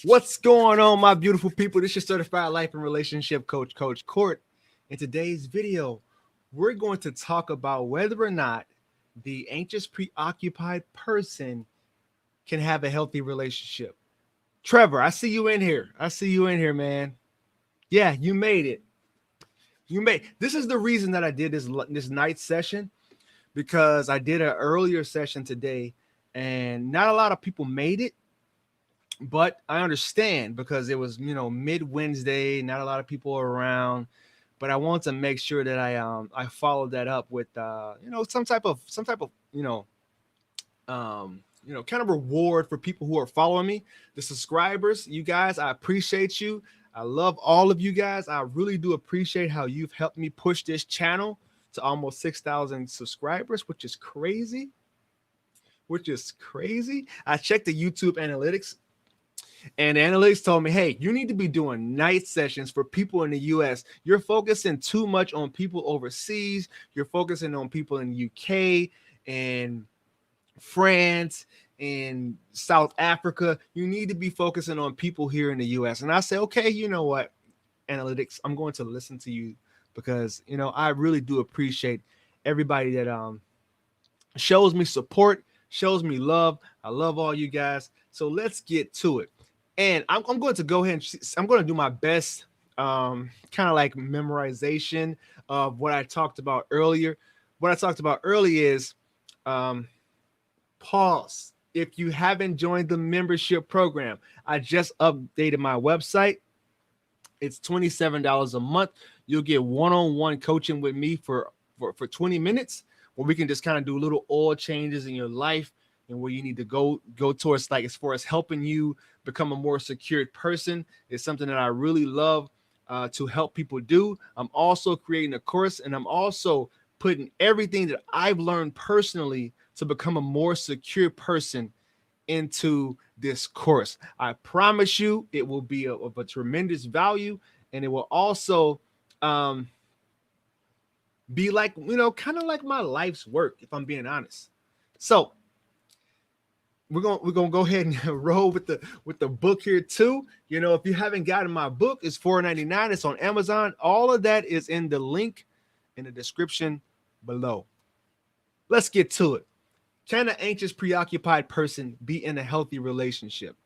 What's going on, my beautiful people? This is your certified life and relationship coach, Coach Court. In today's video, we're going to talk about whether or not the anxious, preoccupied person can have a healthy relationship. Trevor, I see you in here. Man. Yeah, you made it. This is the reason that I did this night session, because I did an earlier session today, and not a lot of people made it. But I understand, because it was, mid Wednesday, not a lot of people around. But I want to make sure that I followed that up with some type of kind of reward for people who are following me, the subscribers. You guys, I appreciate you. I love all of you guys. I really do appreciate how you've helped me push this channel to almost 6,000 subscribers, which is crazy. I checked the YouTube analytics. And the analytics told me, hey, you need to be doing night sessions for people in the US. You're focusing too much on people overseas. You're focusing on people in the UK and France and South Africa. You need to be focusing on people here in the US. And I said, okay, you know what, analytics, I'm going to listen to you, because, I really do appreciate everybody that shows me support, shows me love. I love all you guys. So let's get to it. And I'm going to go ahead and I'm going to do my best kind of like memorization of what I talked about earlier. What I talked about earlier is pause. If you haven't joined the membership program, I just updated my website. It's $27 a month. You'll get one-on-one coaching with me for 20 minutes, where we can just kind of do little oil changes in your life, and where you need to go towards, like, as far as helping you become a more secured person. It's something that I really love to help people do. I'm also creating a course, and I'm also putting everything that I've learned personally to become a more secure person into this course. I promise you it will be of a tremendous value, and it will also be like, kind of like my life's work, if I'm being honest. So we're gonna go ahead and roll with the book here too. If you haven't gotten my book, it's $4.99. It's on Amazon. All of that is in the link in the description below. Let's get to it. Can an anxious, preoccupied person be in a healthy relationship?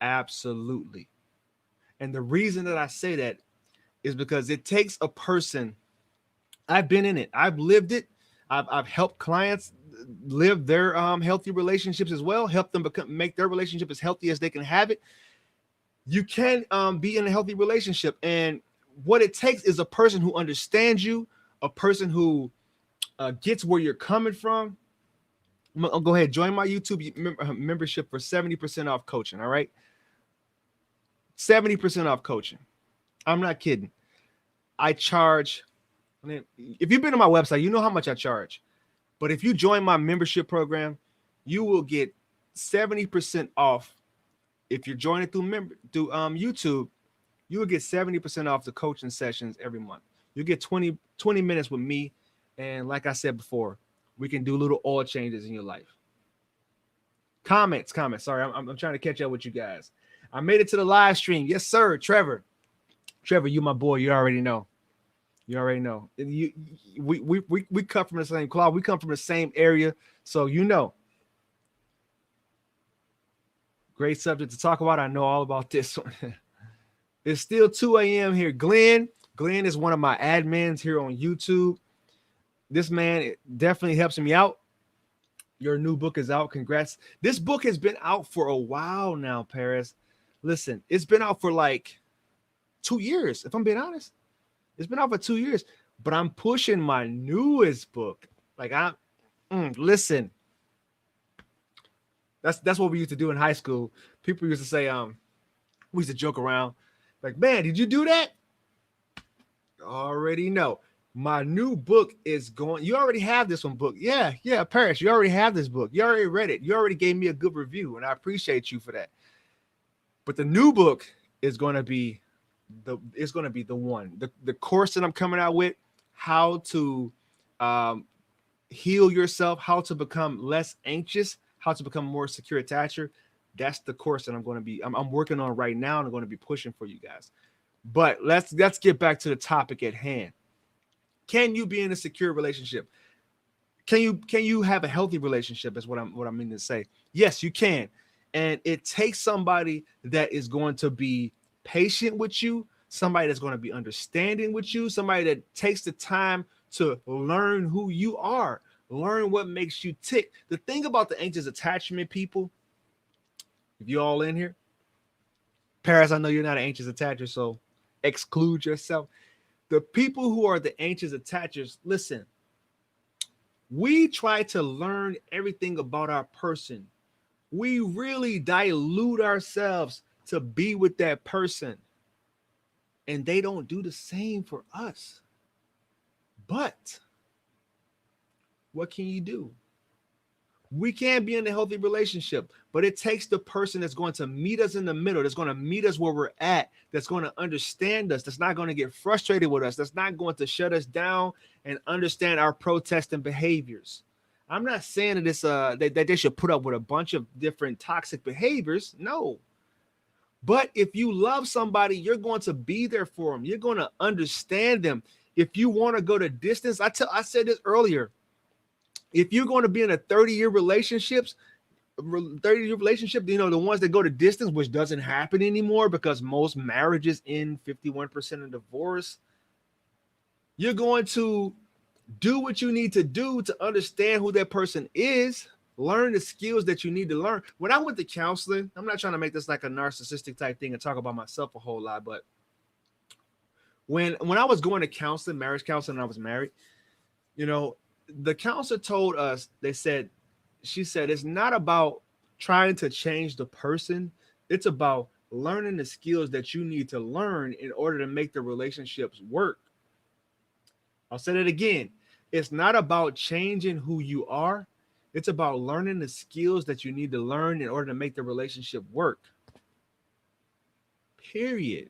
Absolutely. And the reason that I say that is because it takes a person. I've been in it. I've lived it. I've helped clients live their healthy relationships as well, help them make their relationship as healthy as they can have it. You can be in a healthy relationship, and what it takes is a person who understands you, a person who gets where you're coming from. I'll go ahead, join my YouTube membership for 70% off coaching. All right, 70% off coaching. I'm not kidding. I charge. If you've been to my website, you know how much I charge. But if you join my membership program, you will get 70% off. If you're joining through YouTube, you will get 70% off the coaching sessions every month. You'll get 20 minutes with me. And like I said before, we can do little oil changes in your life. Comments. Sorry, I'm trying to catch up with you guys. I made it to the live stream. Yes, sir. Trevor, you my boy. You already know. We come from the same cloth. We come from the same area. So great subject to talk about. I know all about this one. It's still 2 a.m. here. Glenn is one of my admins here on YouTube. This man definitely helps me out. Your new book is out. Congrats. This book has been out for a while now, Paris. Listen, it's been out for like 2 years, if I'm being honest. It's been out for 2 years, but I'm pushing my newest book. Like, listen, that's what we used to do in high school. People used to say, we used to joke around, like, man, did you do that? Already know. My new book is going. You already have this one book. Yeah, Paris, you already have this book. You already read it. You already gave me a good review, and I appreciate you for that. But the new book is going to be the one. The course that I'm coming out with, how to heal yourself, how to become less anxious, how to become a more secure attacher. That's the course that I'm working on right now, and I'm going to be pushing for you guys. But let's get back to the topic at hand. Can you be in a secure relationship? Can you have a healthy relationship? Is what I mean to say. Yes, you can. And it takes somebody that is going to be patient with you, somebody that's going to be understanding with you, somebody that takes the time to learn who you are, learn what makes you tick. The thing about the anxious attachment people, if you're all in here, Paris, I know you're not an anxious attacher, so exclude yourself. The people who are the anxious attachers, listen, we try to learn everything about our person. We really dilute ourselves to be with that person. And they don't do the same for us. But what can you do? We can be in a healthy relationship, but it takes the person that's going to meet us in the middle, that's going to meet us where we're at, that's going to understand us, that's not going to get frustrated with us, that's not going to shut us down and understand our protesting behaviors. I'm not saying that it's that they should put up with a bunch of different toxic behaviors. No. But if you love somebody, you're going to be there for them. You're going to understand them. If you want to go the distance, I said this earlier. If you're going to be in a 30-year relationship, you know, the ones that go to distance, which doesn't happen anymore because most marriages end 51% of divorce, you're going to do what you need to do to understand who that person is, learn the skills that you need to learn. When I went to counseling, I'm not trying to make this like a narcissistic type thing and talk about myself a whole lot, but when I was going to counseling, marriage counseling, and I was married, you know, the counselor told us, she said, it's not about trying to change the person. It's about learning the skills that you need to learn in order to make the relationships work. I'll say it again. It's not about changing who you are. It's about learning the skills that you need to learn in order to make the relationship work. Period.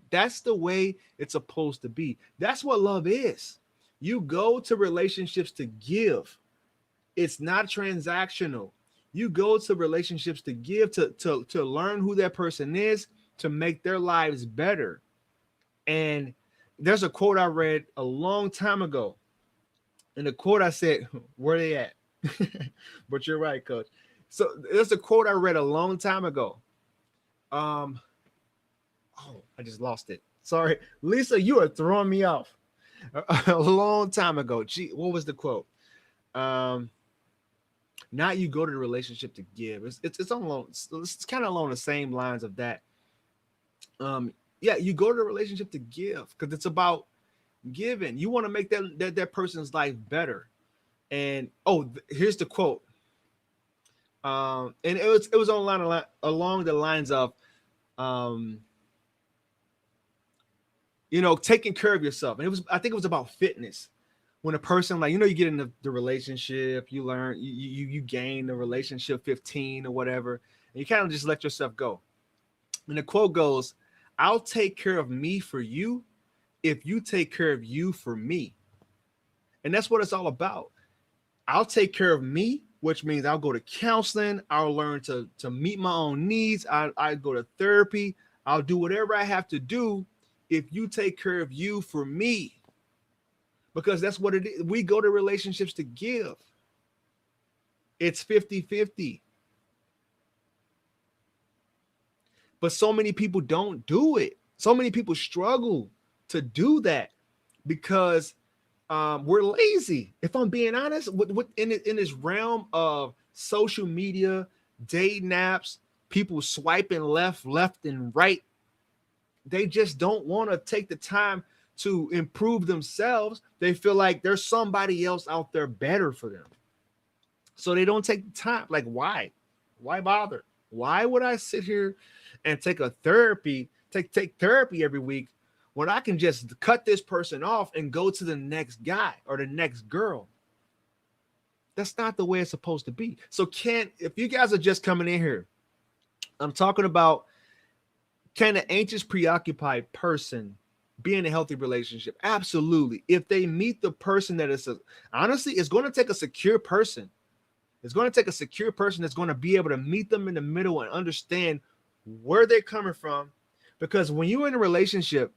That's the way it's supposed to be. That's what love is. You go to relationships to give. It's not transactional. You go to relationships to give, to learn who that person is, to make their lives better. And there's a quote I read a long time ago. And the quote I said, where they at? But you're right, coach. So there's a quote I read a long time ago. Oh, I just lost it. Sorry. Lisa, you are throwing me off. A long time ago. Gee, what was the quote? Now you go to the relationship to give. It's kind of along the same lines of that. Yeah, you go to the relationship to give because it's about giving. You want to make that person's life better. And here's the quote. And it was along the lines of you know, taking care of yourself. And I think it was about fitness. When a person, like, you know, you get in the relationship, you learn, you gain the relationship 15 or whatever, and you kind of just let yourself go. And the quote goes, I'll take care of me for you if you take care of you for me. And that's what it's all about. I'll take care of me, which means I'll go to counseling. I'll learn to meet my own needs. I go to therapy. I'll do whatever I have to do if you take care of you for me. Because that's what it is. We go to relationships to give. It's 50-50. But so many people don't do it. So many people struggle to do that because we're lazy. If I'm being honest, in this realm of social media, dating apps, people swiping left and right, they just don't want to take the time to improve themselves. They feel like there's somebody else out there better for them. So they don't take the time. Like, why? Why bother? Why would I sit here and take therapy every week when I can just cut this person off and go to the next guy or the next girl? That's not the way it's supposed to be. So if you guys are just coming in here, I'm talking about, can an anxious, preoccupied person be in a healthy relationship? Absolutely. If they meet the person that is honestly, it's going to take a secure person. It's going to take a secure person that's going to be able to meet them in the middle and understand where they're coming from. Because when you're in a relationship,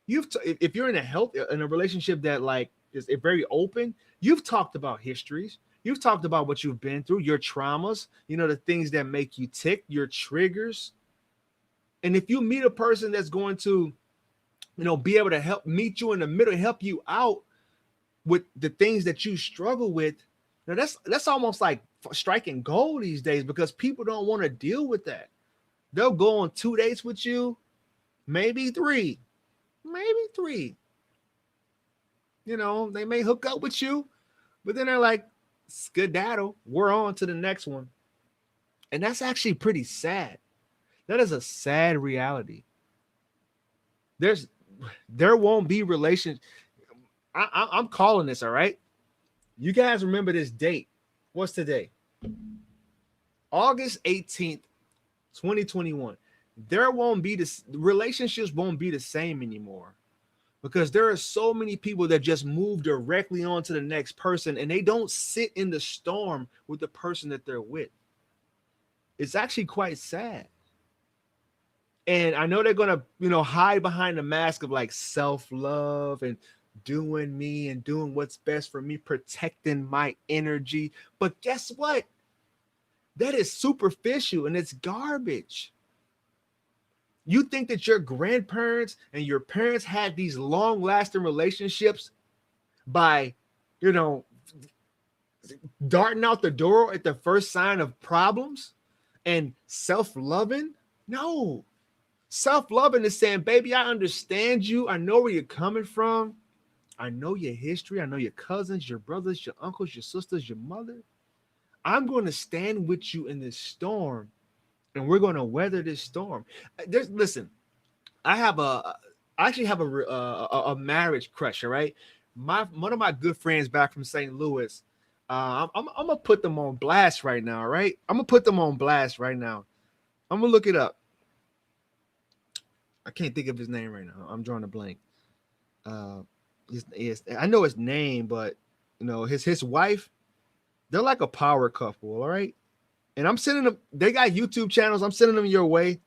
if you're in a relationship that like is very open, you've talked about histories, you've talked about what you've been through, your traumas, the things that make you tick, your triggers. And if you meet a person that's going to, be able to help meet you in the middle, help you out with the things that you struggle with, that's almost like striking gold these days, because people don't want to deal with that. They'll go on 2 dates with you, maybe three. They may hook up with you, but then they're like, skedaddle, we're on to the next one. And that's actually pretty sad. That is a sad reality. There won't be relations. I'm calling this, all right? You guys remember this date. What's today? August 18th, 2021. Relationships won't be the same anymore, because there are so many people that just move directly on to the next person, and they don't sit in the storm with the person that they're with. It's actually quite sad. And I know they're going to, hide behind the mask of like self-love and doing me and doing what's best for me, protecting my energy. But guess what? That is superficial and it's garbage. You think that your grandparents and your parents had these long-lasting relationships by, darting out the door at the first sign of problems and self-loving? No. Self-loving is saying, baby, I understand you. I know where you're coming from. I know your history. I know your cousins, your brothers, your uncles, your sisters, your mother. I'm going to stand with you in this storm, and we're going to weather this storm. Listen, I actually have a marriage crush, all right? One of my good friends back from St. Louis, I'm going to put them on blast right now, all right? I'm going to put them on blast right now. I'm going to look it up. I can't think of his name right now. I'm drawing a blank. I know his name, but his wife, they're like a power couple, all right? And I'm sending them, they got YouTube channels. I'm sending them your way.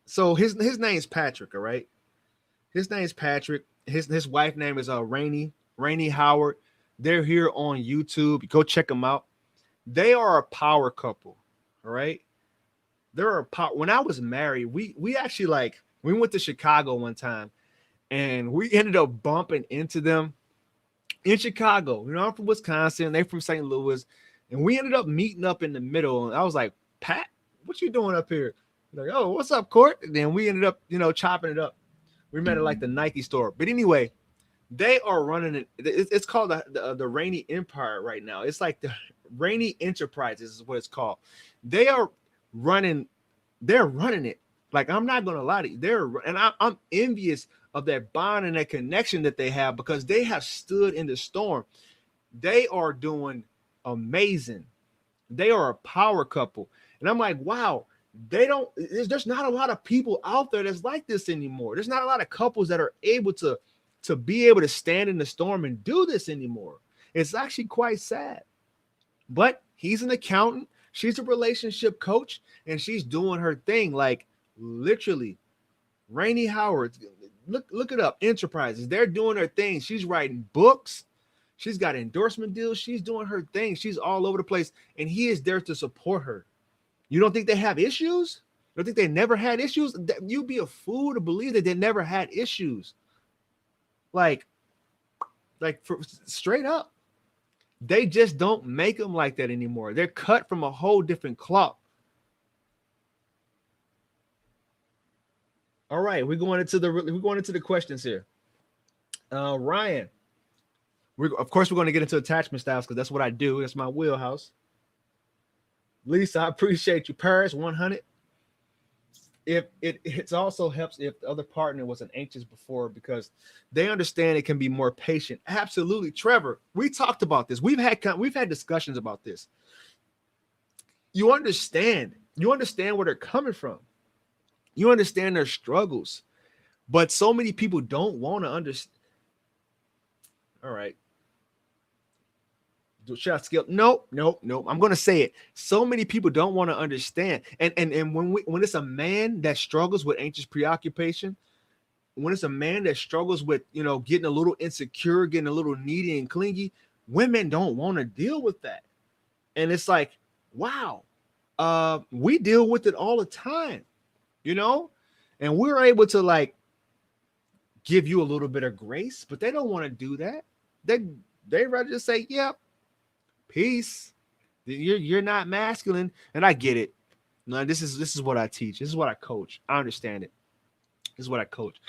So his name's Patrick, all right? His name's Patrick. His wife name is Rainey Howard. They're here on YouTube. Go check them out. They are a power couple, all right? When I was married, we actually we went to Chicago one time, and we ended up bumping into them in Chicago. I'm from Wisconsin, they from St. Louis, and we ended up meeting up in the middle. And I was like, Pat, what you doing up here? Like, oh, what's up, Court? And then we ended up, chopping it up. We met at like the Nike store. But anyway, they are running it. It's called the Rainey Empire right now. It's like the Rainey Enterprises is what it's called. They're running it. Like, I'm not gonna lie to you. I'm envious of that bond and that connection that they have, because they have stood in the storm. They are doing amazing. They are a power couple. And I'm like, wow, there's not a lot of people out there that's like this anymore. There's not a lot of couples that are able to be able to stand in the storm and do this anymore. It's actually quite sad. But he's an accountant. She's a relationship coach, and she's doing her thing. Like, literally, Rainey Howard, look it up. Enterprises, they're doing her thing. She's writing books. She's got endorsement deals. She's doing her thing. She's all over the place, and he is there to support her. You don't think they have issues? You don't think they never had issues? You'd be a fool to believe that they never had issues. Like straight up. They just don't make them like that anymore. They're cut from a whole different cloth. All right, we're going into the questions here. Ryan, of course we're going to get into attachment styles, because that's what I do. That's my wheelhouse. Lisa, I appreciate you. Paris 100. If it also helps if the other partner wasn't anxious before, because they understand it can be more patient. Absolutely. Trevor, we talked about this. We've had discussions about this. You understand where they're coming from. You understand their struggles, but so many people don't want to understand. All right. Should I skip? Nope. I'm gonna say it. So many people don't want to understand. And when it's a man that struggles with anxious preoccupation, when it's a man that struggles with, getting a little insecure, getting a little needy and clingy, women don't want to deal with that. And it's like, wow, we deal with it all the time, and we're able to like give you a little bit of grace, but they don't want to do that. They rather just say, yep, peace. You're not masculine. And I get it. No, this is what I teach. This is what I coach. I understand it. This is what I coach.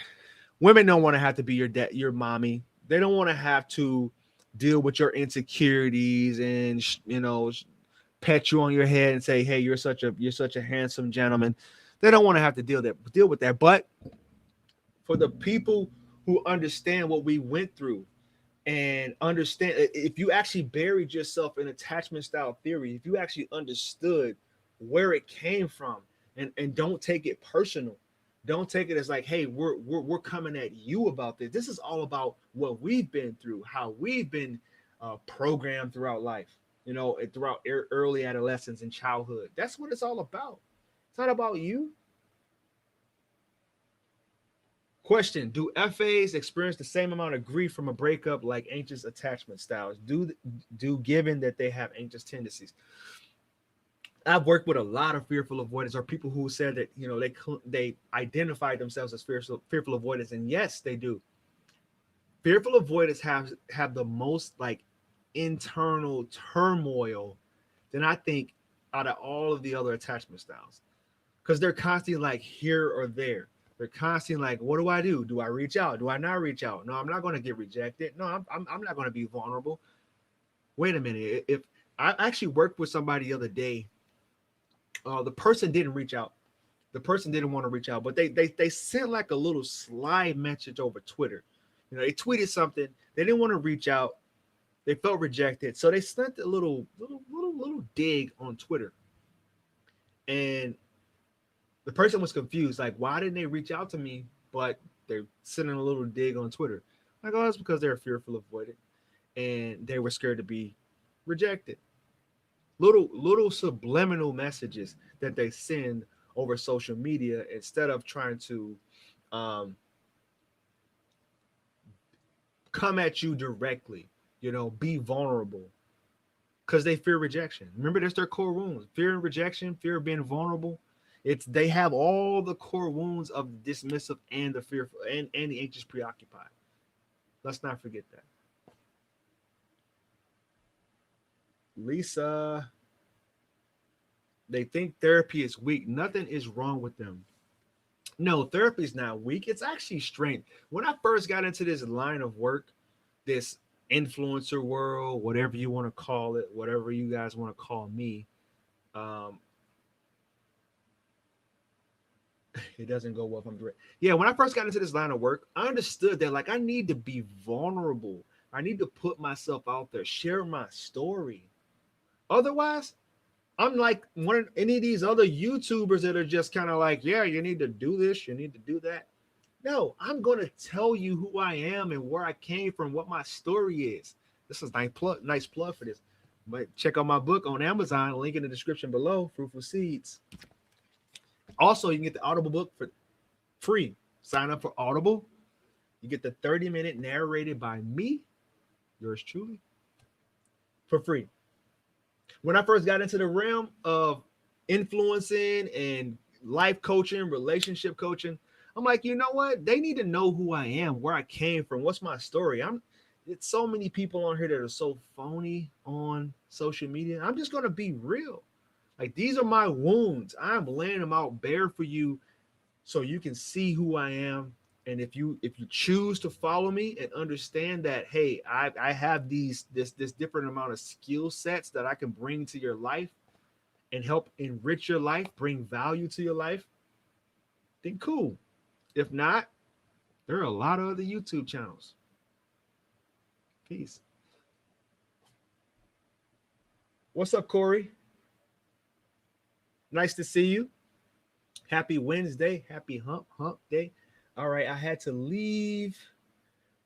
Women don't want to have to be your dad, your mommy. They don't want to have to deal with your insecurities and pet you on your head and say, hey, you're such a handsome gentleman. They don't want to have to deal with that. But for the people who understand what we went through and understand, if you actually buried yourself in attachment style theory, if you actually understood where it came from, and don't take it personal, don't take it as like, hey, we're coming at you about this. This is all about what we've been through, how we've been programmed throughout life, throughout early adolescence and childhood. That's what it's all about. It's not about you. Question: do FAs experience the same amount of grief from a breakup like anxious attachment styles? Do given that they have anxious tendencies? I've worked with a lot of fearful avoiders, or people who said that they identify themselves as fearful avoiders, and yes, they do. Fearful avoiders have the most like internal turmoil than I think out of all of the other attachment styles, because they're constantly like here or there. They're constantly like, what do I do? Do I reach out? Do I not reach out? No, I'm not going to get rejected. No, I'm not going to be vulnerable. Wait a minute. If I actually worked with somebody the other day, the person didn't reach out. The person didn't want to reach out, but they sent like a little slide message over Twitter. They tweeted something. They didn't want to reach out. They felt rejected, so they sent a little dig on Twitter, and the person was confused, like, why didn't they reach out to me, but they're sending a little dig on Twitter? Like, oh, that's because they're fearful of avoidant, and they were scared to be rejected. Little subliminal messages that they send over social media instead of trying to come at you directly, be vulnerable, because they fear rejection. Remember, that's their core wounds: fear and rejection, fear of being vulnerable. They have all the core wounds of the dismissive and the fearful and the anxious preoccupied. Let's not forget that. Lisa, they think therapy is weak. Nothing is wrong with them. No, therapy is not weak. It's actually strength. When I first got into this line of work, this influencer world, whatever you want to call it, whatever you guys want to call me, it doesn't go well if I'm direct. Yeah, when I first got into this line of work, I understood that like I need to be vulnerable. I need to put myself out there, share my story. Otherwise, I'm like one of any of these other YouTubers that are just kind of like, yeah, you need to do this, you need to do that. No, I'm going to tell you who I am and where I came from, what my story is. This is nice plug for this. But check out my book on Amazon, link in the description below, Fruitful Seeds. Also, you can get the Audible book for free. Sign up for Audible. You get the 30-minute narrated by me, yours truly, for free. When I first got into the realm of influencing and life coaching, relationship coaching, I'm like, you know what? They need to know who I am, where I came from, what's my story. It's so many people on here that are so phony on social media. I'm just going to be real. Like, these are my wounds. I'm laying them out bare for you so you can see who I am. And if you choose to follow me and understand that, hey, I have this different amount of skill sets that I can bring to your life and help enrich your life, bring value to your life, then cool. If not, there are a lot of other YouTube channels. Peace. What's up, Corey? Nice to see you. Happy Wednesday. Happy hump day. All right, I had to leave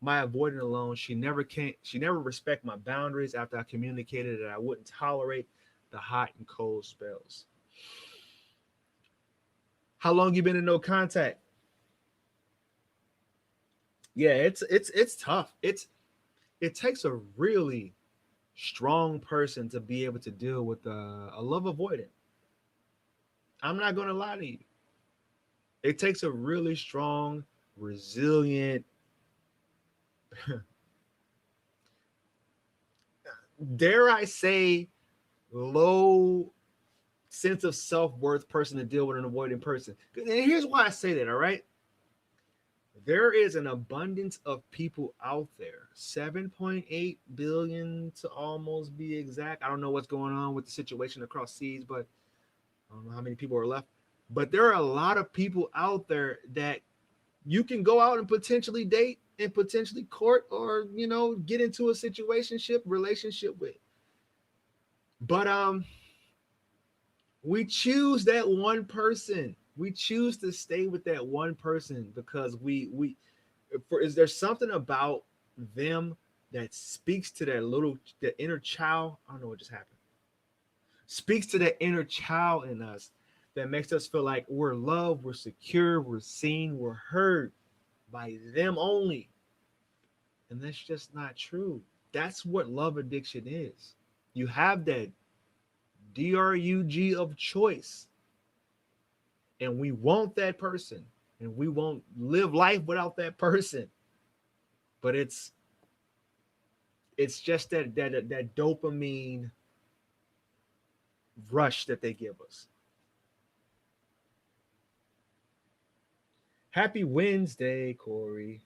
my avoiding alone. She never respect my boundaries after I communicated that I wouldn't tolerate the hot and cold spells. How long you been in no contact? Yeah, it's tough. It takes a really strong person to be able to deal with a love avoidant. I'm not gonna lie to you. It takes a really strong, resilient, dare I say, low sense of self-worth person to deal with an avoidant person. And here's why I say that, all right? There is an abundance of people out there, 7.8 billion to almost be exact. I don't know what's going on with the situation across seas, but I don't know how many people are left. But there are a lot of people out there that you can go out and potentially date and potentially court or, get into a relationship with. But we choose that one person. We choose to stay with that one person because is there something about them that speaks to that inner child? I don't know what just happened. Speaks to that inner child in us that makes us feel like we're loved, we're secure, we're seen, we're heard by them only. And that's just not true. That's what love addiction is. You have that DRUG of choice. And we want that person. And we won't live life without that person. But it's just that dopamine rush that they give us. Happy Wednesday, Corey.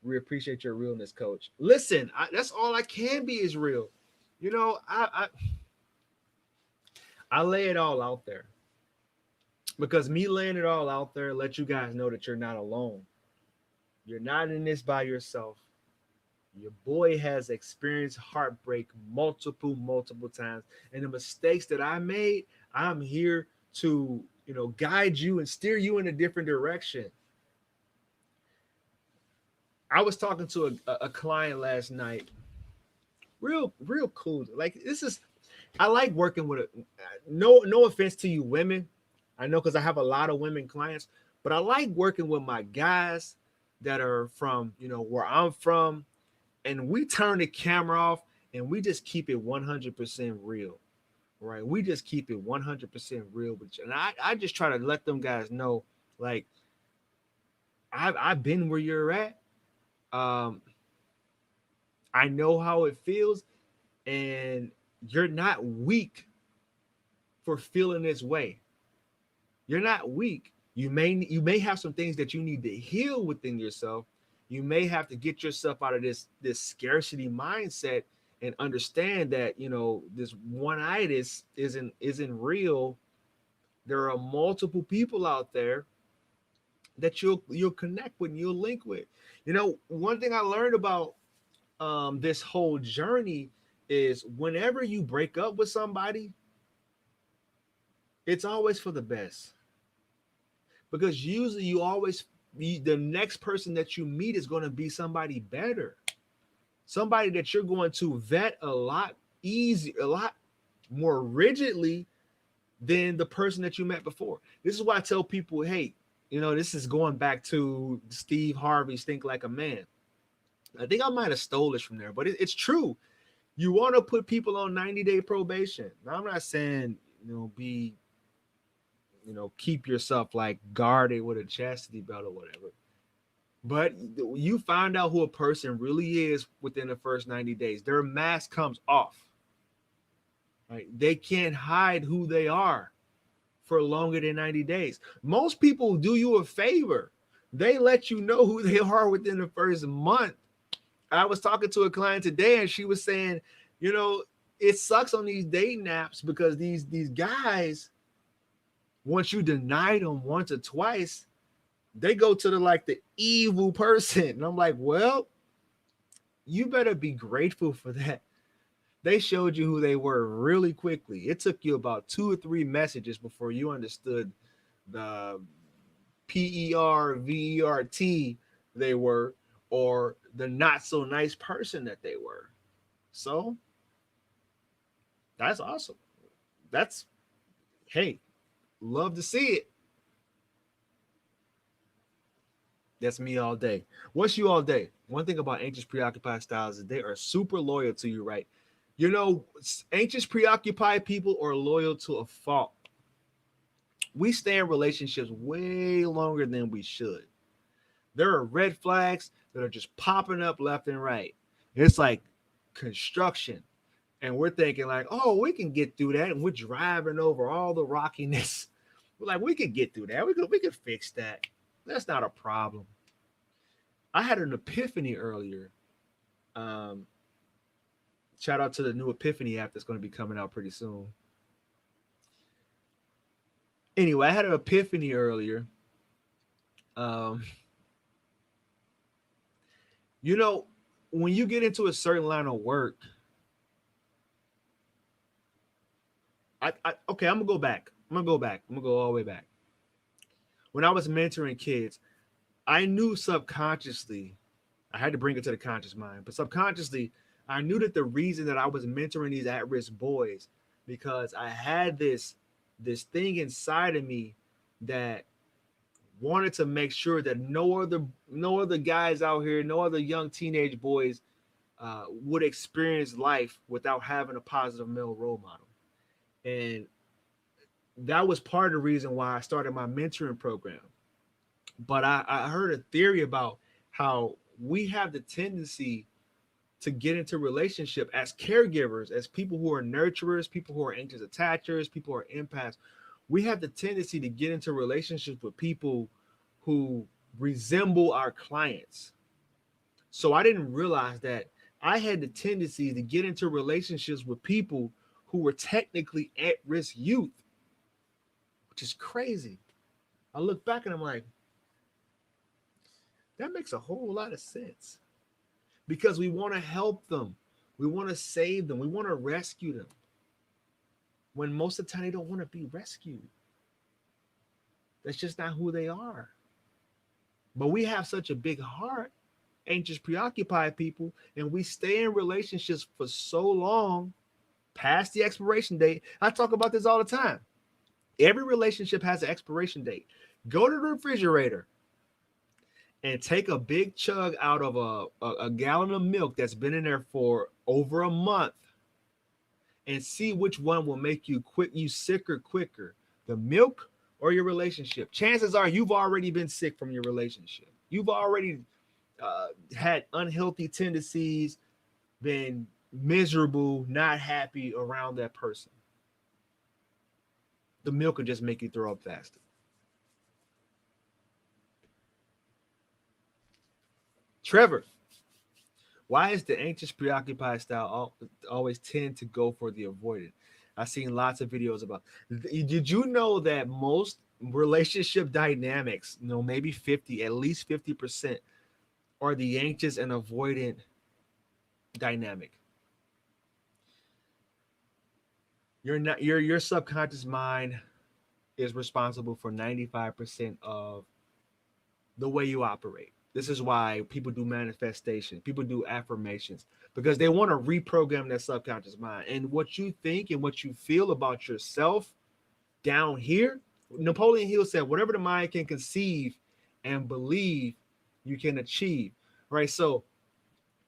We appreciate your realness, coach. Listen, that's all I can be is real. I lay it all out there. Because me laying it all out there let you guys know that you're not alone. You're not in this by yourself. Your boy has experienced heartbreak multiple times. And the mistakes that I made, I'm here to, guide you and steer you in a different direction. I was talking to a client last night. Real cool. Like, I like working with no offense to you women. I know because I have a lot of women clients, but I like working with my guys that are from, where I'm from. And we turn the camera off and we just keep it 100% real, right? We just keep it 100% real with you. And I just try to let them guys know, like, I've been where you're at. I know how it feels, and you're not weak for feeling this way. You're not weak. You may have some things that you need to heal within yourself. You may have to get yourself out of this scarcity mindset and understand that, this one-itis isn't real. There are multiple people out there that you'll connect with and you'll link with. One thing I learned about this whole journey is whenever you break up with somebody, it's always for the best. Because usually the next person that you meet is going to be somebody better. Somebody that you're going to vet a lot more rigidly than the person that you met before. This is why I tell people, hey, this is going back to Steve Harvey's Think Like a Man. I think I might have stole this from there, but it's true. You want to put people on 90-day probation. Now, I'm not saying, keep yourself like guarded with a chastity belt or whatever. But you find out who a person really is within the first 90 days. Their mask comes off. Right? They can't hide who they are for longer than 90 days. Most people do you a favor. They let you know who they are within the first month. I was talking to a client today and she was saying, it sucks on these dating apps because these guys, once you deny them once or twice, they go to the evil person. And I'm like, well, you better be grateful for that. They showed you who they were really quickly. It took you about 2 or 3 messages before you understood the PERVERT they were, or the not so nice person that they were. So that's awesome. That's, hey, love to see it. That's me all day. What's you all day? One thing about anxious preoccupied styles is they are super loyal to you, right? You know, anxious preoccupied people are loyal to a fault. We stay in relationships way longer than we should. There are red flags that are just popping up left and right. It's like construction. And we're thinking like, oh, we can get through that. And we're driving over all the rockiness. We're like, we can get through that. We can fix that. That's not a problem. I had an epiphany earlier. Shout out to the new Epiphany app that's going to be coming out pretty soon. Anyway, I had an epiphany earlier. You know, when you get into a certain line of work, okay, I'm gonna go back. I'm gonna go all the way back. When I was mentoring kids, I knew subconsciously, I had to bring it to the conscious mind, but subconsciously, I knew that the reason that I was mentoring these at-risk boys, because I had this thing inside of me that wanted to make sure that no other guys out here, no other young teenage boys would experience life without having a positive male role model. And that was part of the reason why I started my mentoring program. But I heard a theory about how we have the tendency to get into relationship as caregivers, as people who are nurturers, people who are anxious attachers, people who are empaths. We have the tendency to get into relationships with people who resemble our clients. So I didn't realize that I had the tendency to get into relationships with people who were technically at-risk youth, which is crazy. I look back and I'm like, that makes a whole lot of sense, because we want to help them. We want to save them. We want to rescue them, when most of the time they don't want to be rescued. That's just not who they are. But we have such a big heart, anxious, preoccupied people, and we stay in relationships for so long past the expiration date. I talk about this all the time. Every relationship has an expiration date. Go to the refrigerator and take a big chug out of a gallon of milk that's been in there for over a month and see which one will make you sicker quicker, the milk or your relationship. Chances are you've already been sick from your relationship. You've already had unhealthy tendencies, been miserable, not happy around that person. The milk will just make you throw up faster. Trevor, why is the anxious preoccupied style always tend to go for the avoidant? I've seen lots of videos about. Did you know that most relationship dynamics, maybe at least 50%, are the anxious and avoidant dynamic? Your subconscious mind is responsible for 95% of the way you operate. This is why people do manifestation, people do affirmations, because they want to reprogram their subconscious mind. And what you think and what you feel about yourself down here, Napoleon Hill said, whatever the mind can conceive and believe, you can achieve. Right? So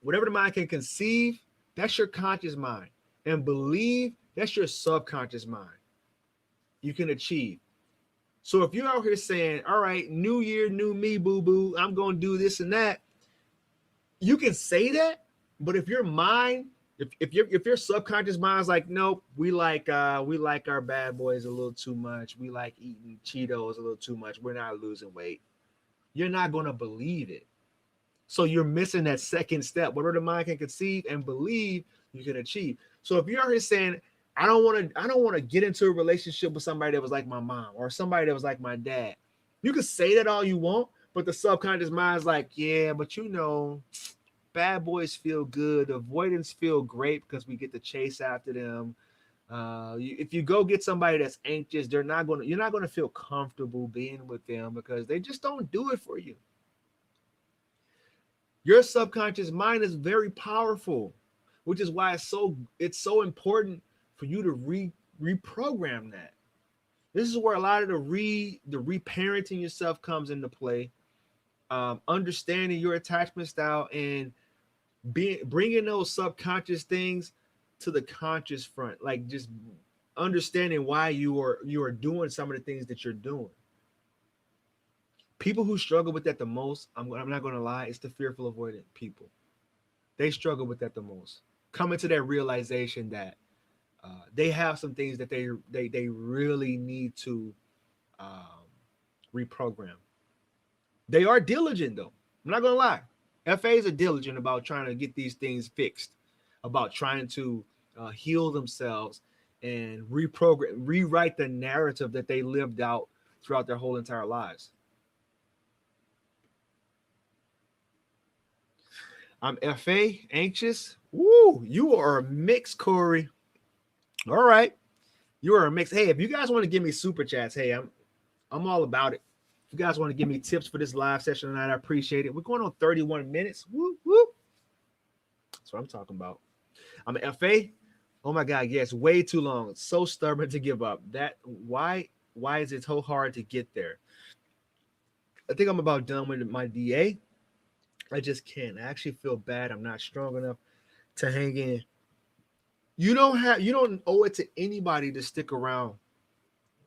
whatever the mind can conceive, that's your conscious mind. And believe, that's your subconscious mind. You can achieve. So if you're out here saying, all right, new year, new me, boo-boo, I'm going to do this and that, you can say that, but if your mind, if your subconscious mind is like, nope, we like our bad boys a little too much, we like eating Cheetos a little too much, we're not losing weight, you're not going to believe it. So you're missing that second step. Whatever the mind can conceive and believe, you can achieve. So if you're out here saying, I don't want to get into a relationship with somebody that was like my mom or somebody that was like my dad, you can say that all you want, but the subconscious mind is like, yeah, but bad boys feel good. Avoidance feel great because we get to chase after them. If you go get somebody that's anxious, you're not going to feel comfortable being with them because they just don't do it for you. Your subconscious mind is very powerful, which is why it's so important for you to reprogram that. This is where a lot of the reparenting yourself comes into play. Understanding your attachment style and bringing those subconscious things to the conscious front, like just understanding why you are doing some of the things that you're doing. People who struggle with that the most, I'm not going to lie, it's the fearful avoidant people. They struggle with that the most. Coming to that realization that they have some things that they really need to um, reprogram. They are diligent though. I'm not gonna lie. FAs are diligent about trying to get these things fixed, about trying to heal themselves and rewrite the narrative that they lived out throughout their whole entire lives. I'm FA, anxious. Woo, you are a mix, Corey. All right. You are a mix. Hey, if you guys want to give me super chats, hey, I'm all about it. If you guys want to give me tips for this live session tonight, I appreciate it. We're going on 31 minutes. Woo, woo. That's what I'm talking about. I'm an FA. Oh my God, yes, way too long. It's so stubborn to give up. Why is it so hard to get there? I think I'm about done with my DA. I just can't. I actually feel bad. I'm not strong enough to hang in. You don't owe it to anybody to stick around.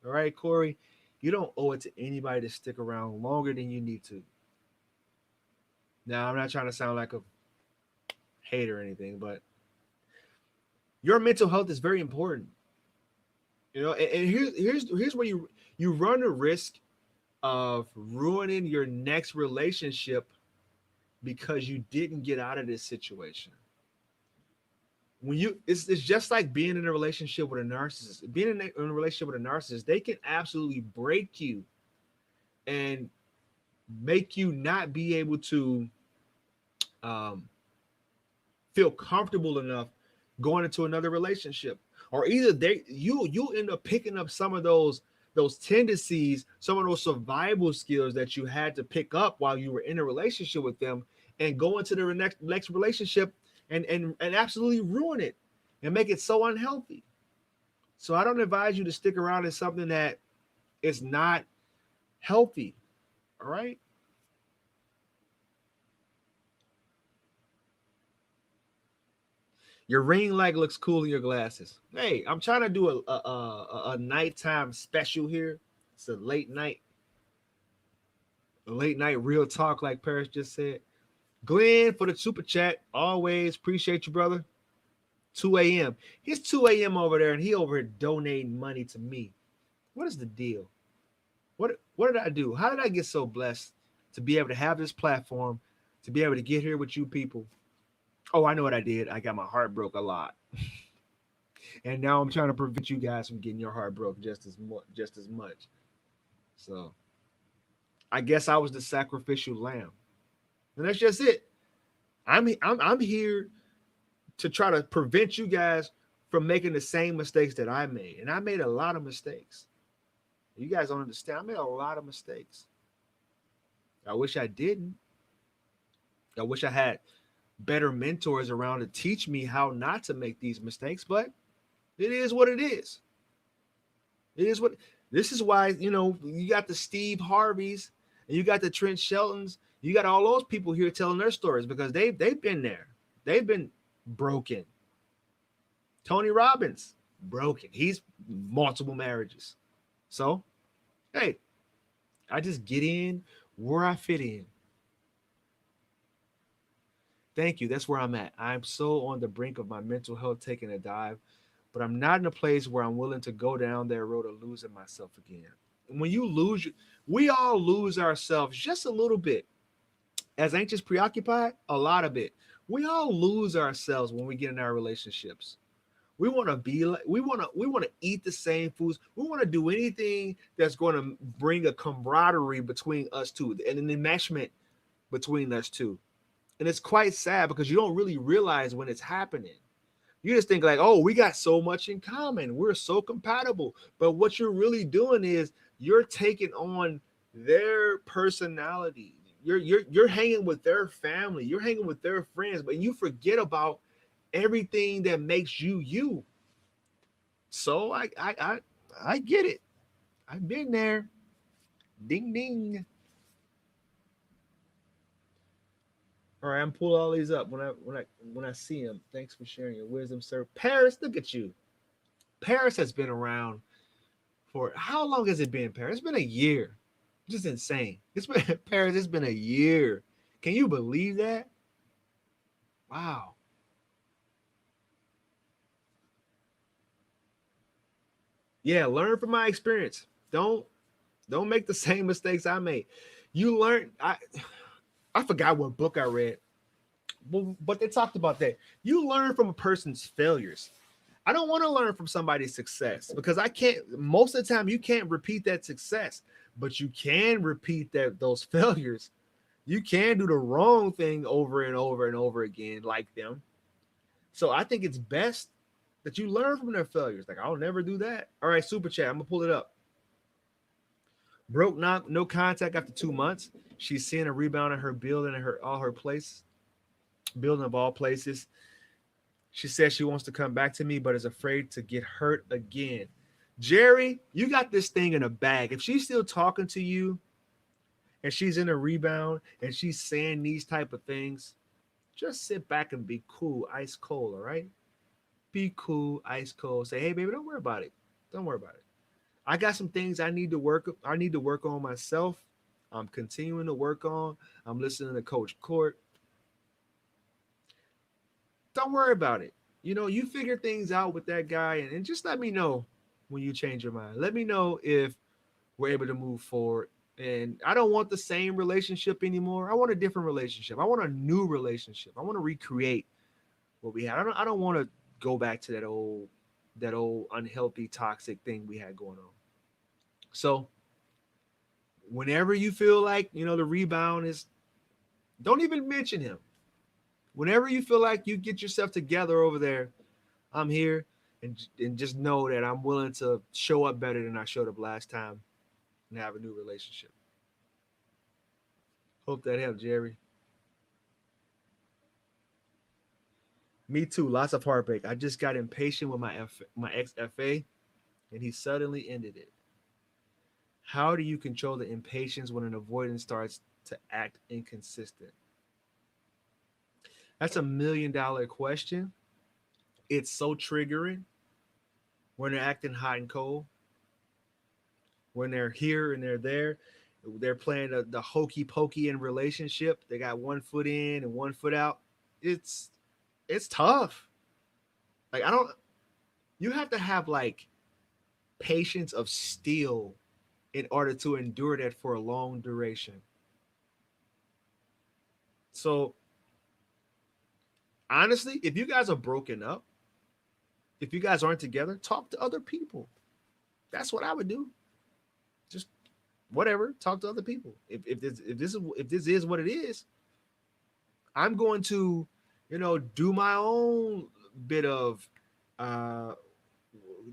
All right, Corey. You don't owe it to anybody to stick around longer than you need to. Now, I'm not trying to sound like a hater or anything, but your mental health is very important. And here's where you run the risk of ruining your next relationship because you didn't get out of this situation. It's just like being in a relationship with a narcissist. Being in a relationship with a narcissist, they can absolutely break you and make you not be able to feel comfortable enough going into another relationship. Or either you end up picking up some of those tendencies, some of those survival skills that you had to pick up while you were in a relationship with them, and go into the next relationship and absolutely ruin it and make it so unhealthy. So I don't advise you to stick around in something that is not healthy. All right. Your ring light looks cool in your glasses. Hey, I'm trying to do a nighttime special here. It's a late night real talk, like Paris just said. Glenn for the super chat. Always appreciate you, brother. 2 a.m. It's 2 a.m. over there, and he over here donating money to me. What is the deal? What did I do? How did I get so blessed to be able to have this platform, to be able to get here with you people? Oh, I know what I did. I got my heart broke a lot. And now I'm trying to prevent you guys from getting your heart broke just as much. So I guess I was the sacrificial lamb. And that's just it. I'm here to try to prevent you guys from making the same mistakes that I made. And I made a lot of mistakes. You guys don't understand. I made a lot of mistakes. I wish I didn't. I wish I had better mentors around to teach me how not to make these mistakes, but it is what it is. This is why, you got the Steve Harveys and you got the Trent Sheltons. You got all those people here telling their stories because they've been there. They've been broken. Tony Robbins, broken. He's multiple marriages. So, hey, I just get in where I fit in. Thank you. That's where I'm at. I'm so on the brink of my mental health taking a dive, but I'm not in a place where I'm willing to go down that road of losing myself again. And when you lose, we all lose ourselves just a little bit. As anxious preoccupied, a lot of it. We all lose ourselves when we get in our relationships. We want to be like, we want to eat the same foods. We want to do anything that's going to bring a camaraderie between us two and an enmeshment between us two. And it's quite sad because you don't really realize when it's happening. You just think like, oh, we got so much in common. We're so compatible. But what you're really doing is you're taking on their personality. you're hanging with their family, you're hanging with their friends, but you forget about everything that makes you you. So I get it. I've been there. Ding ding. All right, I'm pulling all these up when I see them. Thanks for sharing your wisdom, sir. Paris, look at you. Paris has been around for how long has it been, Paris? It's been a year. Just insane. It's been Paris, it's been a year. Can you believe that? Wow. Yeah, learn from my experience. Don't make the same mistakes I made. You learn I forgot what book I read, but they talked about that. You learn from a person's failures. I don't want to learn from somebody's success because I can't. Most of the time, you can't repeat that success, but you can repeat those failures. You can do the wrong thing over and over and over again, like them. So I think it's best that you learn from their failures. Like I'll never do that. All right, super chat. I'm gonna pull it up. Broke not no contact after 2 months. She's seeing a rebound in her building and all her place, building of all places. She says she wants to come back to me, but is afraid to get hurt again. Jerry, you got this thing in a bag. If she's still talking to you and she's in a rebound and she's saying these type of things, just sit back and be cool, ice cold, all right? Be cool, ice cold. Say, hey, baby, don't worry about it. Don't worry about it. I got some things I need to work on myself. I'm continuing to work on. I'm listening to Coach Court. Don't worry about it. You figure things out with that guy and just let me know when you change your mind. Let me know if we're able to move forward. And I don't want the same relationship anymore. I want a different relationship. I want a new relationship. I want to recreate what we had. I don't want to go back to that old unhealthy, toxic thing we had going on. So whenever you feel like, the rebound is, don't even mention him. Whenever you feel like you get yourself together over there, I'm here, and just know that I'm willing to show up better than I showed up last time and have a new relationship. Hope that helped, Jerry. Me too. Lots of heartbreak. I just got impatient with my ex-FA, and he suddenly ended it. How do you control the impatience when an avoidance starts to act inconsistent? That's $1 million question. It's so triggering when they're acting hot and cold, when they're here and they're there. They're playing the hokey pokey in relationship. They got one foot in and one foot out. It's tough. Like you have to have like patience of steel in order to endure that for a long duration. So honestly, if you guys are broken up, if you guys aren't together, talk to other people. That's what I would do. Just whatever, talk to other people. If this is what it is, I'm going to, do my own bit of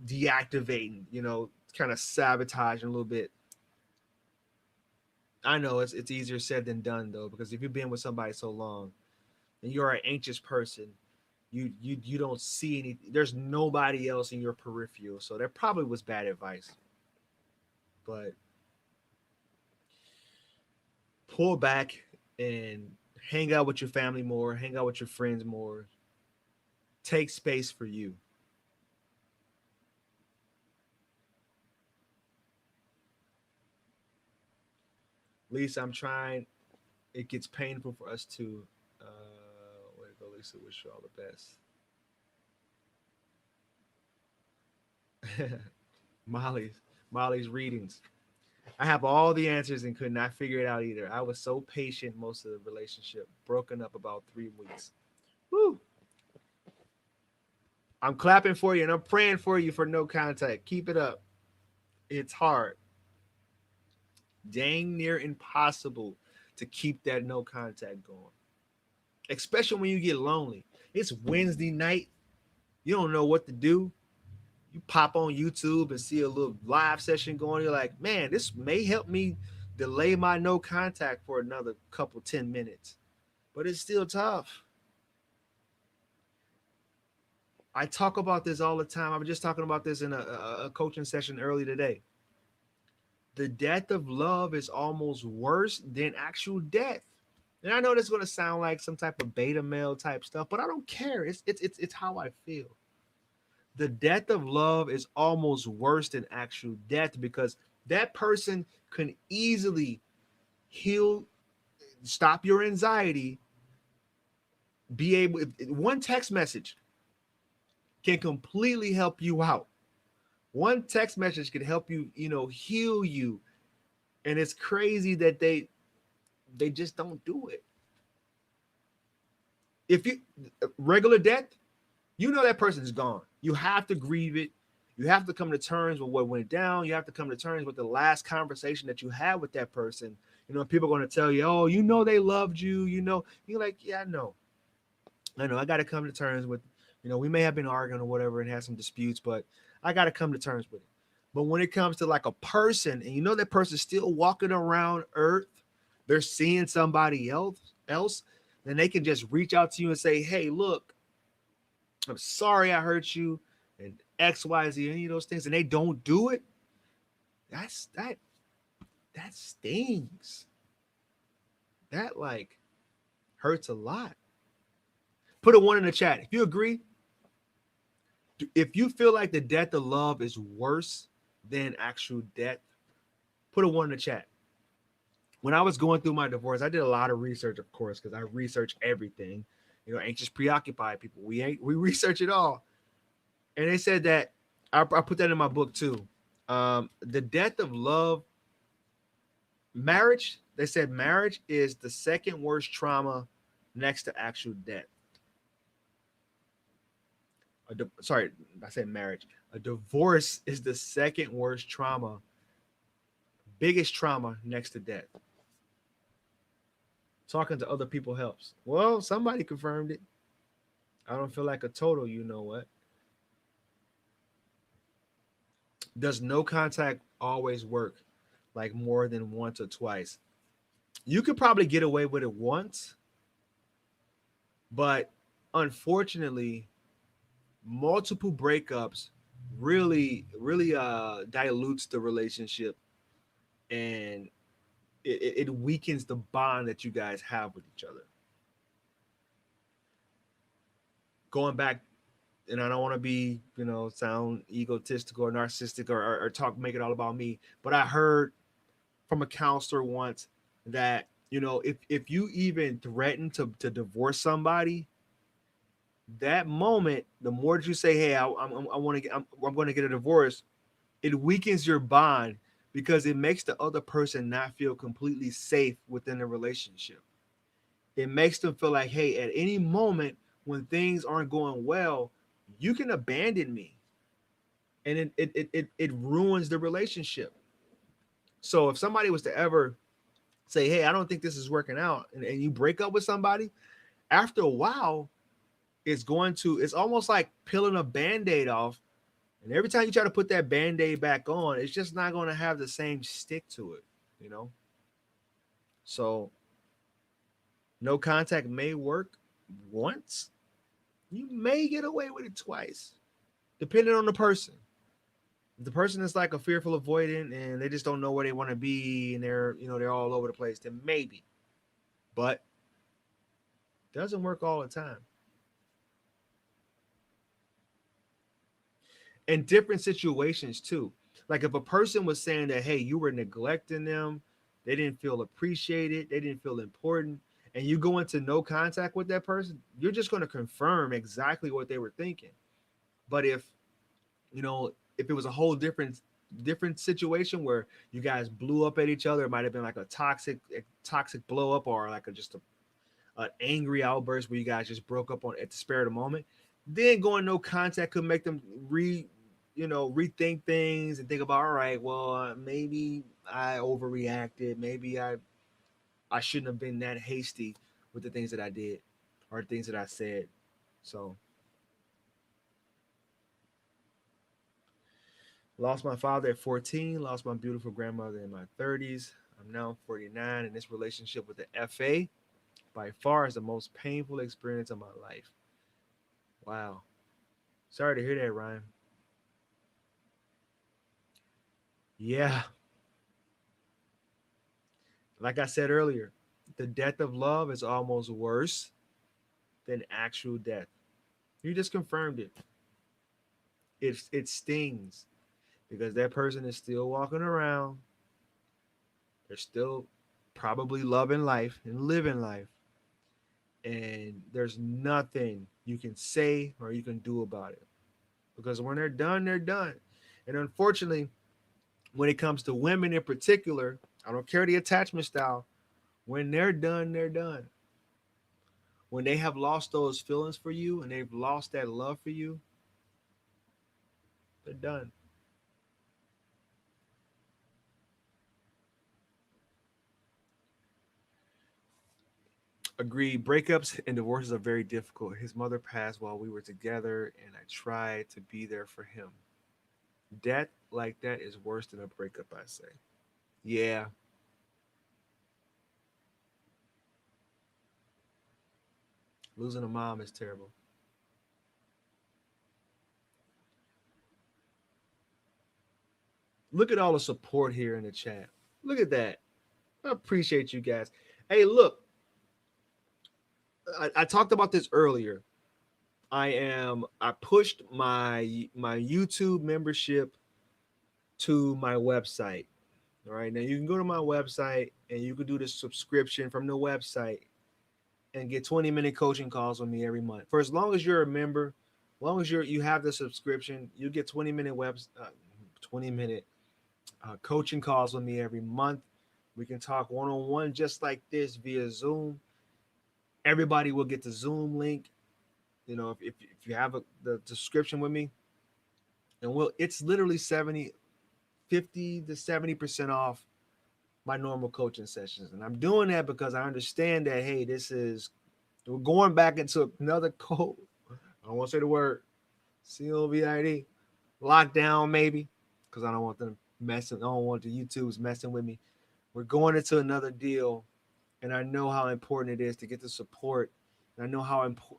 deactivating, kind of sabotaging a little bit. I know it's easier said than done though, because if you've been with somebody so long and you're an anxious person, you don't see any, there's nobody else in your peripheral. So that probably was bad advice. But pull back and hang out with your family more, hang out with your friends more. Take space for you. Lisa, I'm trying. It gets painful for us to. Way to go, Lisa. Wish you all the best. Molly's readings. I have all the answers and could not figure it out either. I was so patient most of the relationship. Broken up about 3 weeks. Woo! I'm clapping for you and I'm praying for you for no contact. Keep it up. It's hard. Dang near impossible to keep that no contact going. Especially when you get lonely. It's Wednesday night. You don't know what to do. You pop on YouTube and see a little live session going. You're like, man, this may help me delay my no contact for another couple 10 minutes. But it's still tough. I talk about this all the time. I was just talking about this in a coaching session early today. The death of love is almost worse than actual death. And I know this is going to sound like some type of beta male type stuff, but I don't care. It's how I feel. The death of love is almost worse than actual death because that person can easily heal, stop your anxiety, be able, one text message can completely help you out. One text message can help you, heal you. And it's crazy that they just don't do it. If you regular death, that person's gone. You have to grieve it. You have to come to terms with what went down. You have to come to terms with the last conversation that you had with that person. People are going to tell you, oh, they loved you. You're like, yeah, I know. I got to come to terms with, we may have been arguing or whatever and had some disputes, but I got to come to terms with it. But when it comes to like a person and that person's still walking around Earth, they're seeing somebody else, then they can just reach out to you and say, hey, look, I'm sorry I hurt you and X, Y, Z, any of those things, and they don't do it. That stings. That like hurts a lot. Put a 1 in the chat if you agree. If you feel like the death of love is worse than actual death, put a 1 in the chat. When I was going through my divorce, I did a lot of research, of course, because I research everything. Anxious, preoccupied people. We research it all. And they said that, I put that in my book too. The death of love, marriage, they said marriage is the second worst trauma next to actual death. Sorry, I said marriage. A divorce is the second worst trauma, biggest trauma next to death. Talking to other people helps. Well, somebody confirmed it. I don't feel like a total, you know what? Does no contact always work like more than once or twice? You could probably get away with it once, but unfortunately, multiple breakups really dilutes the relationship, and it weakens the bond that you guys have with each other. Going back, and I don't want to be, sound egotistical or narcissistic or talk, make it all about me, but I heard from a counselor once that, if you even threaten to divorce somebody, that moment, the more that you say, hey, I'm going to get a divorce, it weakens your bond because it makes the other person not feel completely safe within the relationship. It makes them feel like, hey, at any moment when things aren't going well, you can abandon me. And it ruins the relationship. So if somebody was to ever say, hey, I don't think this is working out, and you break up with somebody, after a while, it's almost like peeling a Band-Aid off. And every time you try to put that Band-Aid back on, it's just not going to have the same stick to it, So no contact may work once. You may get away with it twice, depending on the person. If the person is like a fearful avoidant and they just don't know where they want to be and they're all over the place, then maybe. But it doesn't work all the time. In different situations too. Like if a person was saying that, hey, you were neglecting them, they didn't feel appreciated, they didn't feel important, and you go into no contact with that person, you're just going to confirm exactly what they were thinking. But if it was a whole different situation where you guys blew up at each other, it might have been like a toxic blow up, or like an angry outburst where you guys just broke up at the spur of the moment. Then going no contact could make them rethink things and think about, all right, well, maybe I overreacted. Maybe I shouldn't have been that hasty with the things that I did or things that I said. So lost my father at 14, lost my beautiful grandmother in my 30s. I'm now 49, and this relationship with the FA by far is the most painful experience of my life. Wow. Sorry to hear that, Ryan. Yeah, like I said earlier, the death of love is almost worse than actual death. You just confirmed it. It stings because that person is still walking around. They're still probably loving life and living life. And there's nothing you can say or you can do about it. Because when they're done, they're done. And unfortunately, when it comes to women in particular, I don't care the attachment style, when they're done, they're done. When they have lost those feelings for you and they've lost that love for you, they're done. Agreed. Breakups and divorces are very difficult. His mother passed while we were together, and I tried to be there for him. Death like that is worse than a breakup, I say. Yeah, losing a mom is terrible. Look at all the support here in the chat. Look at that. I appreciate you guys. Hey, look, I talked about this earlier. I pushed my YouTube membership to my website. All right. Now you can go to my website and you can do the subscription from the website and get 20-minute coaching calls with me every month. For as long as you're a member, as long as you have the subscription, you get 20-minute coaching calls with me every month. We can talk one-on-one just like this via Zoom. Everybody will get the Zoom link. You know, if you have the subscription with me, and it's literally 50 to 70% off my normal coaching sessions. And I'm doing that because I understand that, hey, we're going back into another code. I don't want to say the word COVID lockdown, maybe, because I don't want them messing. I don't want the YouTubes messing with me. We're going into another deal, and I know how important it is to get the support. And I know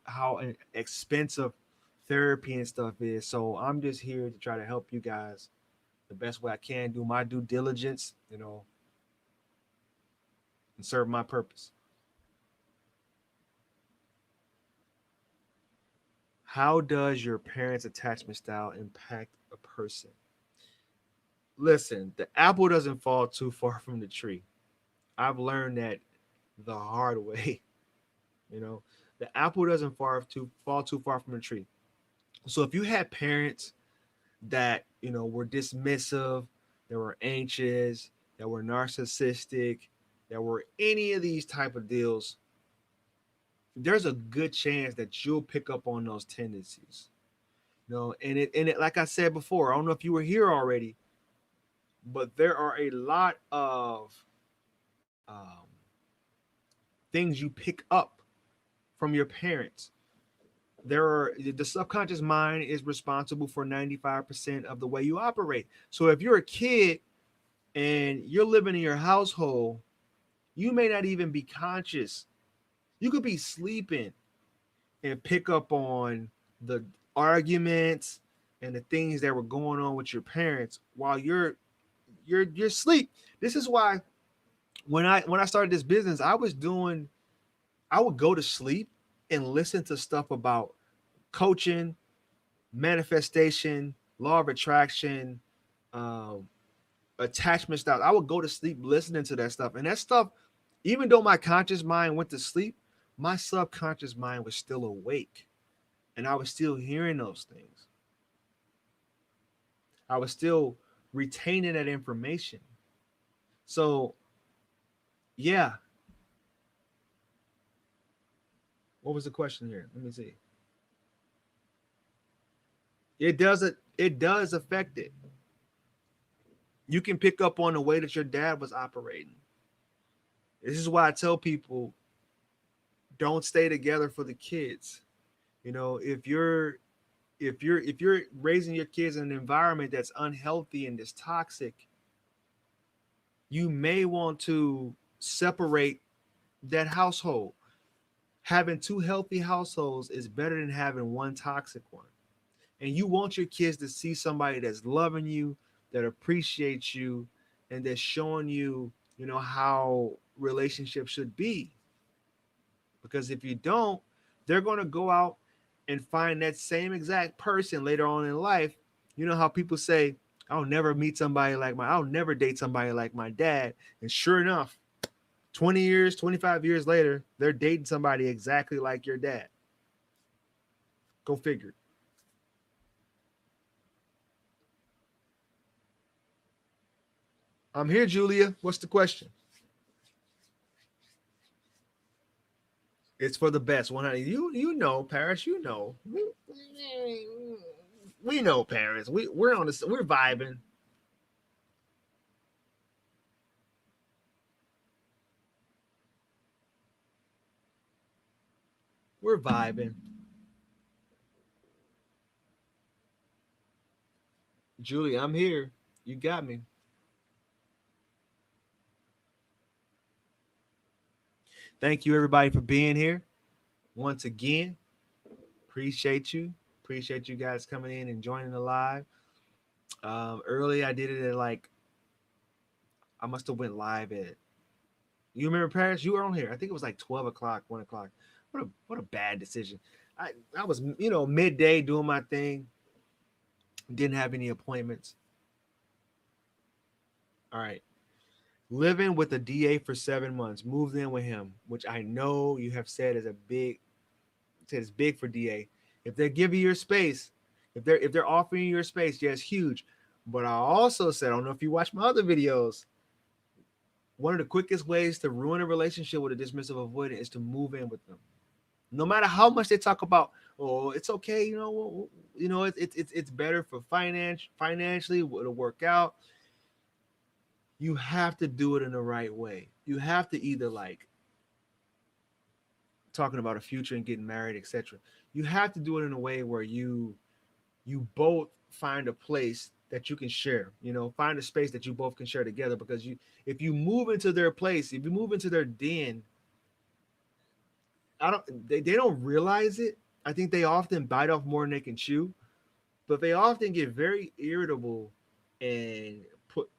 how expensive therapy and stuff is. So I'm just here to try to help you guys the best way I can, do my due diligence, and serve my purpose. How does your parents' attachment style impact a person? Listen, the apple doesn't fall too far from the tree. I've learned that the hard way. You know, the apple doesn't fall too far from the tree. So if you had parents that were dismissive, that were anxious, that were narcissistic, that were any of these type of deals, there's a good chance that you'll pick up on those tendencies. And it like I said before, I don't know if you were here already, but there are a lot of um, things you pick up from your parents. The subconscious mind is responsible for 95% of the way you operate. So if you're a kid and you're living in your household, you may not even be conscious. You could be sleeping and pick up on the arguments and the things that were going on with your parents while you're asleep. This is why when I started this business, I would go to sleep and listen to stuff about coaching, manifestation, law of attraction, um, attachment style. I would go to sleep listening to that stuff. And that stuff, even though my conscious mind went to sleep, my subconscious mind was still awake. And I was still hearing those things. I was still retaining that information. So, yeah. What was the question here? Let me see. It does affect it. You can pick up on the way that your dad was operating. This is why I tell people don't stay together for the kids. If you're raising your kids in an environment that's unhealthy and that's toxic, You may want to separate that household. Having two healthy households is better than having one toxic one. And you want your kids to see somebody that's loving you, that appreciates you, and that's showing you, how relationships should be. Because if you don't, they're going to go out and find that same exact person later on in life. You know how people say, I'll never date somebody like my dad. And sure enough, 20 years, 25 years later, they're dating somebody exactly like your dad. Go figure. I'm here, Julia. What's the question? It's for the best. 100. You know, Paris. You know. We know, Paris. We're on this. We're vibing. We're vibing. Julia, I'm here. You got me. Thank you, everybody, for being here once again. Appreciate you. Appreciate you guys coming in and joining the live. Early, I did it at like I must have went live at. You remember Paris? You were on here. I think it was like 12 o'clock, 1 o'clock. What a bad decision. I was midday doing my thing. Didn't have any appointments. All right. Living with a DA for 7 months. Moved in with him, which I know you have said is big for DA. If they're giving you your space, if they're offering you your space, yeah, it's huge. But I also said, I don't know if you watch my other videos. One of the quickest ways to ruin a relationship with a dismissive avoidant is to move in with them. No matter how much they talk about, oh, it's okay, it's better for financially, it'll work out. You have to do it in the right way. You have to either like talking about a future and getting married, etc. You have to do it in a way where you both find a place that you can share, find a space that you both can share together. Because if you move into their place, if you move into their den, they don't realize it. I think they often bite off more than they can chew, but they often get very irritable and put,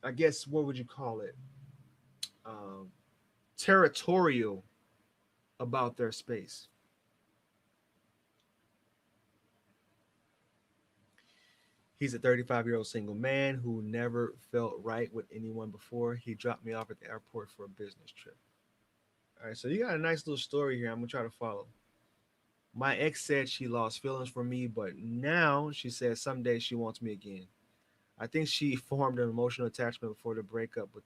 I guess, what would you call it? Um, Territorial about their space. He's a 35-year-old single man who never felt right with anyone before. He dropped me off at the airport for a business trip. All right, so you got a nice little story here. I'm gonna try to follow. My ex said she lost feelings for me, but now she says someday she wants me again. I think she formed an emotional attachment before the breakup with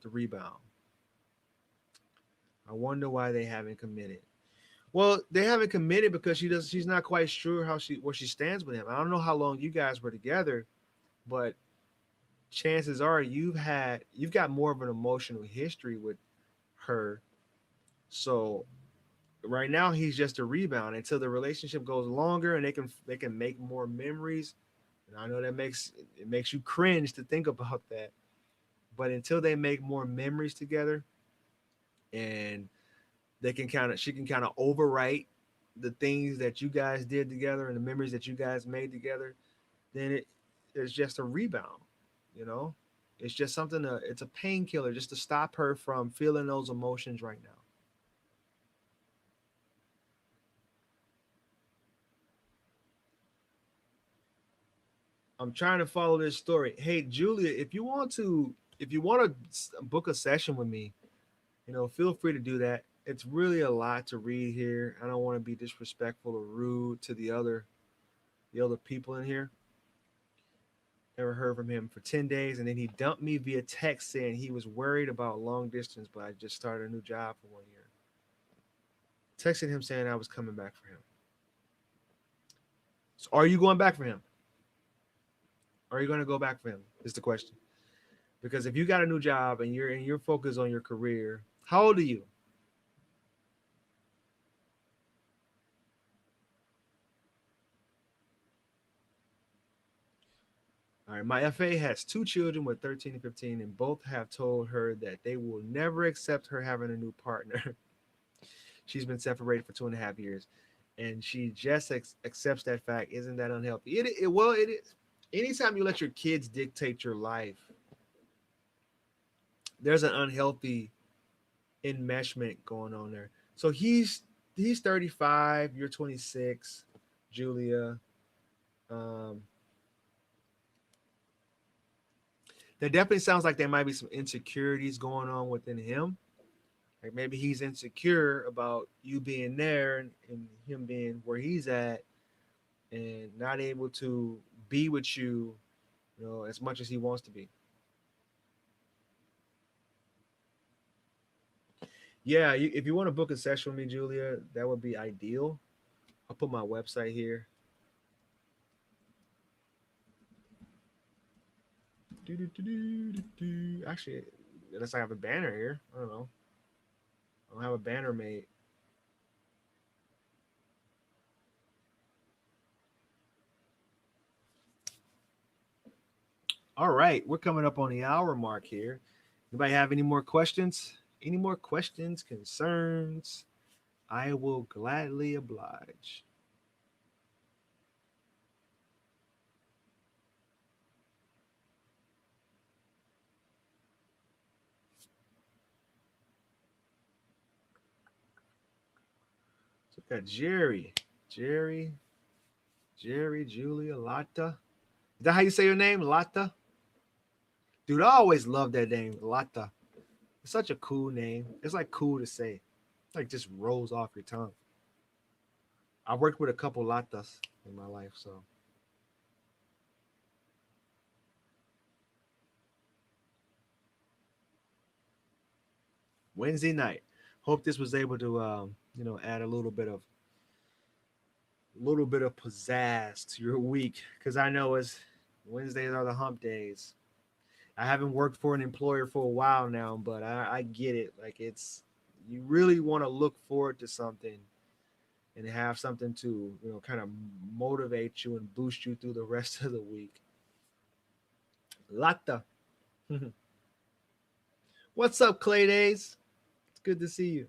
the rebound. I wonder why they haven't committed. Well, they haven't committed because she's not quite sure where she stands with him. I don't know how long you guys were together, but chances are you've got more of an emotional history with her. So right now he's just a rebound until the relationship goes longer and they can make more memories. And I know it makes you cringe to think about that. But until they make more memories together and she can kind of overwrite the things that you guys did together and the memories that you guys made together, then it's just a rebound, you know? It's just it's a painkiller just to stop her from feeling those emotions right now. I'm trying to follow this story. Hey, Julia, if you want to book a session with me, feel free to do that. It's really a lot to read here. I don't want to be disrespectful or rude to the other people in here. Never heard from him for 10 days, and then he dumped me via text saying he was worried about long distance, but I just started a new job for 1 year. Texted him saying I was coming back for him. So are you going back for him? Are you going to go back for him? Is the question. Because if you got a new job and you're focused on your career, how old are you? All All right, my FA has 2 children with 13 and 15, and both have told her that they will never accept her having a new partner. She's been separated for 2.5 years, and she just accepts that fact. Isn't that unhealthy? Well, it is. Anytime you let your kids dictate your life, there's an unhealthy enmeshment going on there. So he's 35, you're 26, Julia. Um, there definitely sounds like there might be some insecurities going on within him. Like maybe he's insecure about you being there and him being where he's at and not able to be with you, as much as he wants to be. Yeah, if you want to book a session with me, Julia, that would be ideal. I'll put my website here. Actually, unless I have a banner here. I don't know. I don't have a banner made. All right, we're coming up on the hour mark here. Anybody have any more questions? Any more questions, concerns? I will gladly oblige. So we got Jerry, Julia, Lata. Is that how you say your name, Lata? Dude, I always loved that name, Lata. It's such a cool name. It's like cool to say. It's like just rolls off your tongue. I worked with a couple Latas in my life, so. Wednesday night. Hope this was able to, add a little bit of pizzazz to your week, because I know it's Wednesdays are the hump days. I haven't worked for an employer for a while now, but I get it. Like you really want to look forward to something and have something to, kind of motivate you and boost you through the rest of the week. Lata. What's up, Clay Days? It's good to see you.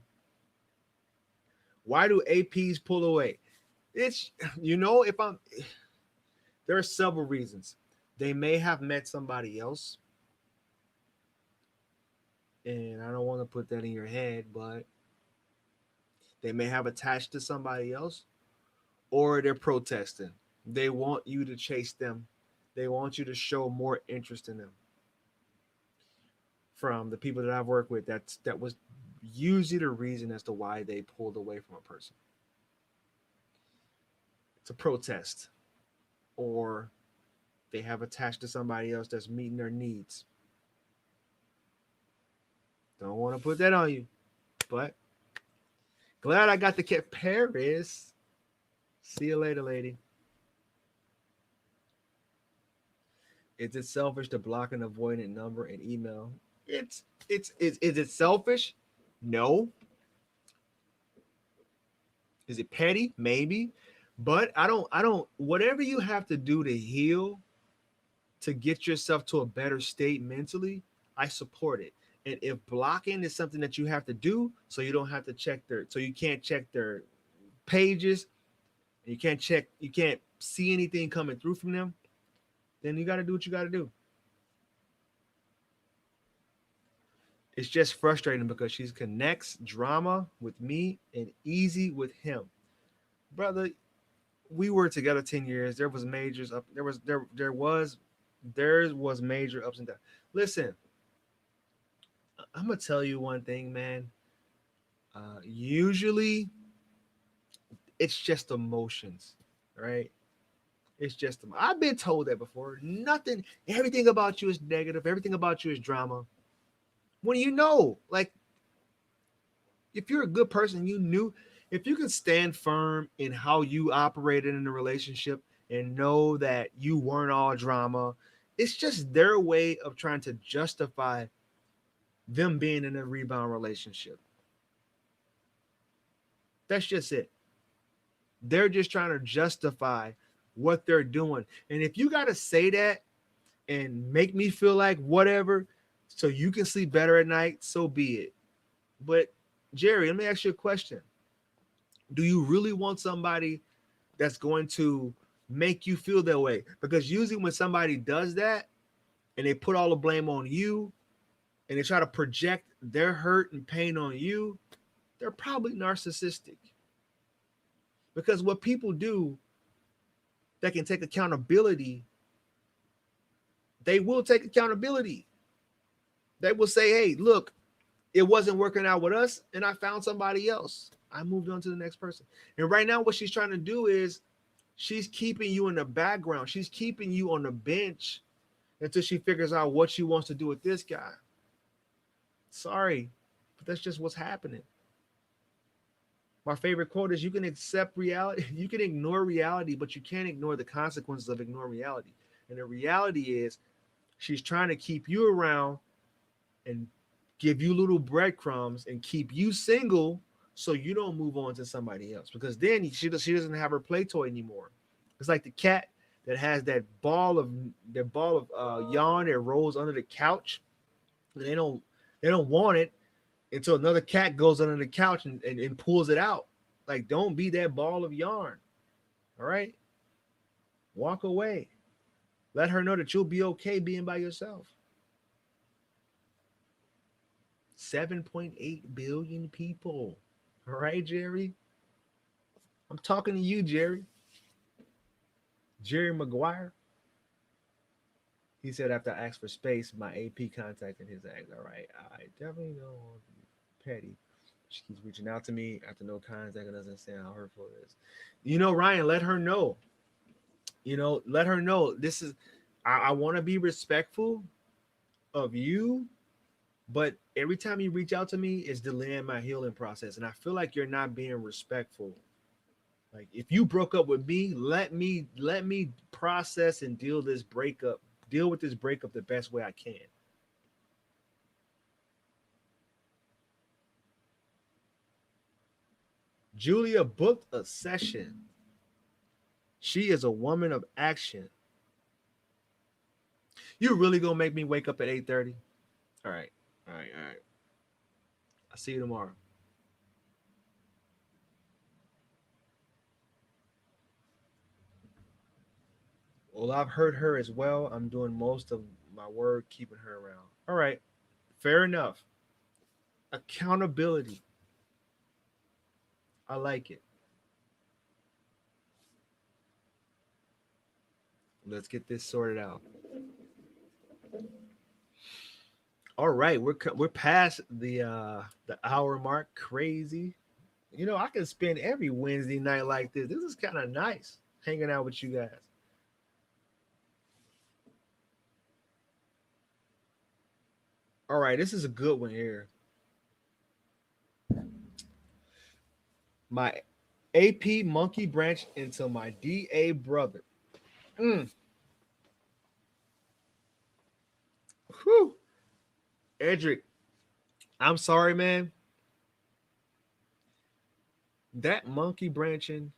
Why do APs pull away? It's, if there are several reasons. They may have met somebody else. And I don't want to put that in your head, but they may have attached to somebody else, or they're protesting. They want you to chase them. They want you to show more interest in them. From the people that I've worked with, that was usually the reason as to why they pulled away from a person. It's a protest, or they have attached to somebody else that's meeting their needs. Don't want to put that on you, but glad I got to get Paris. See you later, lady. Is it selfish to block an avoidant number and email? Is it selfish? No. Is it petty? Maybe. But I don't whatever you have to do to heal, to get yourself to a better state mentally, I support it. And if blocking is something that you have to do, so you don't have to so you can't check their pages, you can't see anything coming through from them, then you got to do what you got to do. It's just frustrating because she connects drama with me and easy with him. Brother, we were together 10 years. There was majors up. There was major ups and downs. Listen, I'm gonna tell you one thing, man. Usually, it's just emotions, right? It's just I've been told that before. Everything about you is negative. Everything about you is drama. When like, if you're a good person, if you can stand firm in how you operated in a relationship and know that you weren't all drama, it's just their way of trying to justify them being in a rebound relationship. That's just it. They're just trying to justify what they're doing. And if you got to say that and make me feel like whatever so you can sleep better at night, so be it. But Jerry, let me ask you a question. Do you really want somebody that's going to make you feel that way? Because usually when somebody does that and they put all the blame on you and they try to project their hurt and pain on you, they're probably narcissistic. Because what people do that can take accountability, they will take accountability. They will say, hey, look, it wasn't working out with us and I found somebody else. I moved on to the next person. And right now, what she's trying to do is she's keeping you in the background. She's keeping you on the bench until she figures out what she wants to do with this guy. Sorry, but that's just what's happening. My favorite quote is, you can accept reality, you can ignore reality, but you can't ignore the consequences of ignoring reality. And the reality is she's trying to keep you around and give you little breadcrumbs and keep you single so you don't move on to somebody else, because then she doesn't have her play toy anymore. It's like the cat that has that ball of yarn that rolls under the couch. They don't want it until another cat goes under the couch and pulls it out. Like, don't be that ball of yarn. All right? Walk away. Let her know that you'll be okay being by yourself. 7.8 billion people. All right, Jerry? I'm talking to you, Jerry. Jerry Maguire. He said after I asked for space, my AP contacted his ex. All right, I definitely don't want to be petty. She keeps reaching out to me after no contact and doesn't understand how hurtful it is. You know, Ryan, let her know. Let her know. This is, I want to be respectful of you, but every time you reach out to me, it's delaying my healing process. And I feel like you're not being respectful. Like, if you broke up with me, let me process and deal with this breakup the best way I can. Julia booked a session. She is a woman of action. You really gonna make me wake up at 8:30? All right. I'll see you tomorrow. Well, I've heard her as well. I'm doing most of my work keeping her around. All right. Fair enough. Accountability. I like it. Let's get this sorted out. All right, we're past the hour mark. Crazy. I can spend every Wednesday night like this. This is kind of nice hanging out with you guys. All right, this is a good one here. My AP monkey branch into my DA brother. Whew. Edric, I'm sorry, man. That monkey branching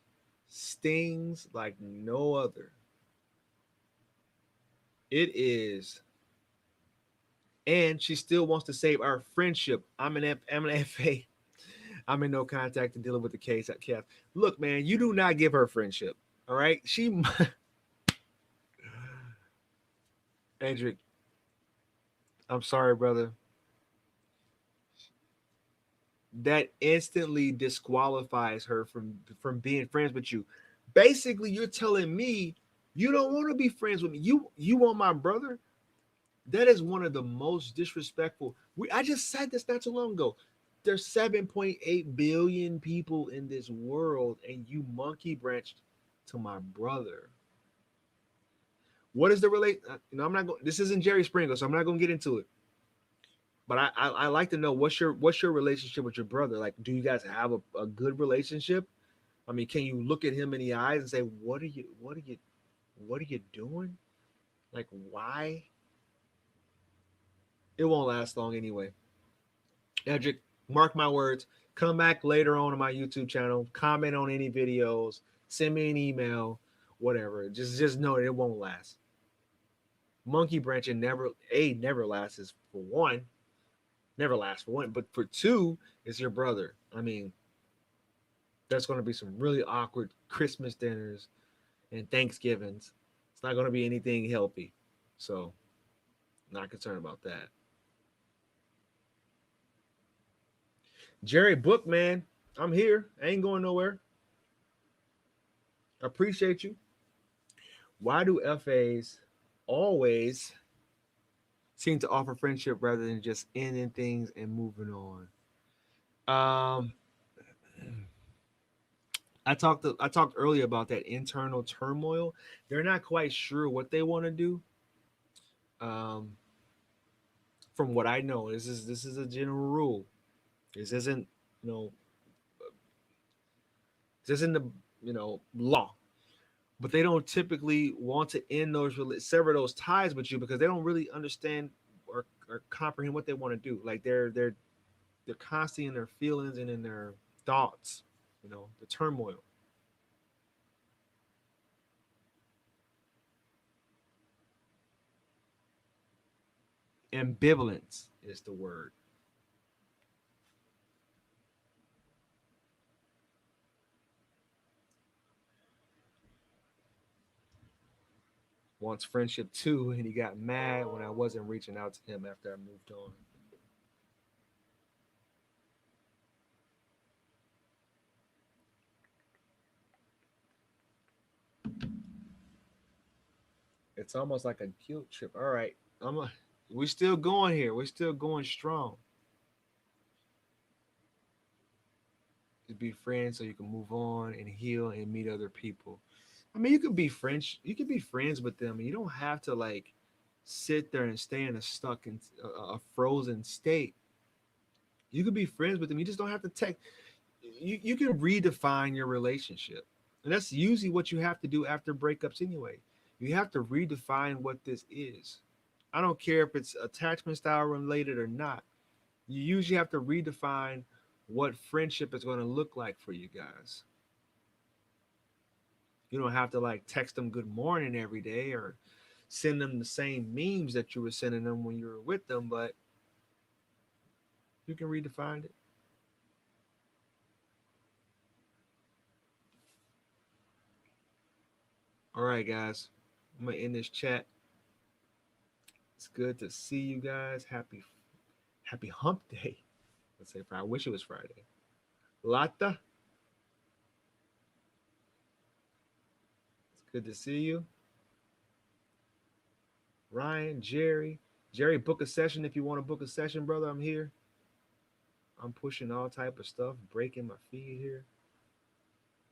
stings like no other. It is. And she still wants to save our friendship. I'm an FA. I'm in no contact and dealing with the case at Kev. Look, man, you do not give her friendship. All right. Edric, I'm sorry, brother. That instantly disqualifies her from being friends with you. Basically, you're telling me you don't want to be friends with me. You want my brother? That is one of the most disrespectful. I just said this not too long ago. There's 7.8 billion people in this world, and you monkey branched to my brother. What is the relate? I'm not going. This isn't Jerry Springer, so I'm not going to get into it. But I like to know what's your relationship with your brother? Like, do you guys have a good relationship? I mean, can you look at him in the eyes and say, what are you doing? Like, why? It won't last long anyway. Edric, mark my words. Come back later on my YouTube channel. Comment on any videos. Send me an email. Whatever. Just know it won't last. Monkey branching never lasts for one, never lasts for one, but for two, is your brother. I mean, there's going to be some really awkward Christmas dinners and Thanksgivings. It's not going to be anything healthy. So, not concerned about that. Jerry Bookman, I'm here. I ain't going nowhere. I appreciate you. Why do FAs always seem to offer friendship rather than just ending things and moving on? Um, I talked earlier about that internal turmoil. They're not quite sure what they want to do. Um, from what I know, this is a general rule. This isn't you know this isn't the law, but they don't typically want to end sever those ties with you because they don't really understand or comprehend what they want to do. Like they're constantly in their feelings and in their thoughts. The turmoil. Ambivalence is the word. Wants friendship too, and he got mad when I wasn't reaching out to him after I moved on. It's almost like a guilt trip. All right, we're still going here. We're still going strong. Just be friends so you can move on and heal and meet other people. I mean, you could be friends. You could be friends with them. You don't have to like sit there and stay in a stuck in a frozen state. You could be friends with them. You just don't have to text. You can redefine your relationship, and that's usually what you have to do after breakups anyway. You have to redefine what this is. I don't care if it's attachment style related or not. You usually have to redefine what friendship is going to look like for you guys. You don't have to like text them good morning every day or send them the same memes that you were sending them when you were with them, but you can redefine it. All right, guys. I'm gonna end this chat. It's good to see you guys. Happy hump day. Let's say I wish it was Friday. Lata, it's good to see you. Ryan, Jerry, book a session if you want to book a session, brother. I'm here. I'm pushing all type of stuff, breaking my feet here.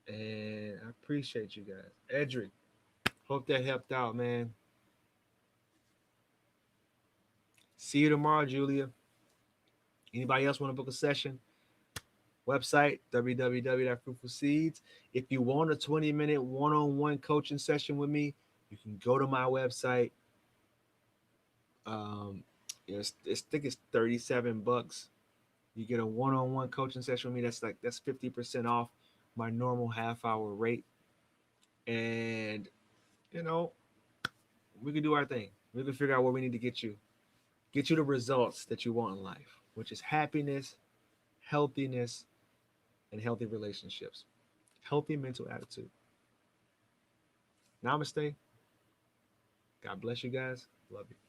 And I appreciate you guys. Edric, hope that helped out, man. See you tomorrow, Julia. Anybody else want to book a session? Website www.fruitfulseeds. If you want a 20-minute one-on-one coaching session with me, you can go to my website. Um, I think it's $37. You get a one-on-one coaching session with me. That's 50% off my normal half-hour rate, and you know we can do our thing. We can figure out where we need to get you the results that you want in life, which is happiness, healthiness, and healthy relationships, healthy mental attitude. Namaste. God bless you guys. Love you.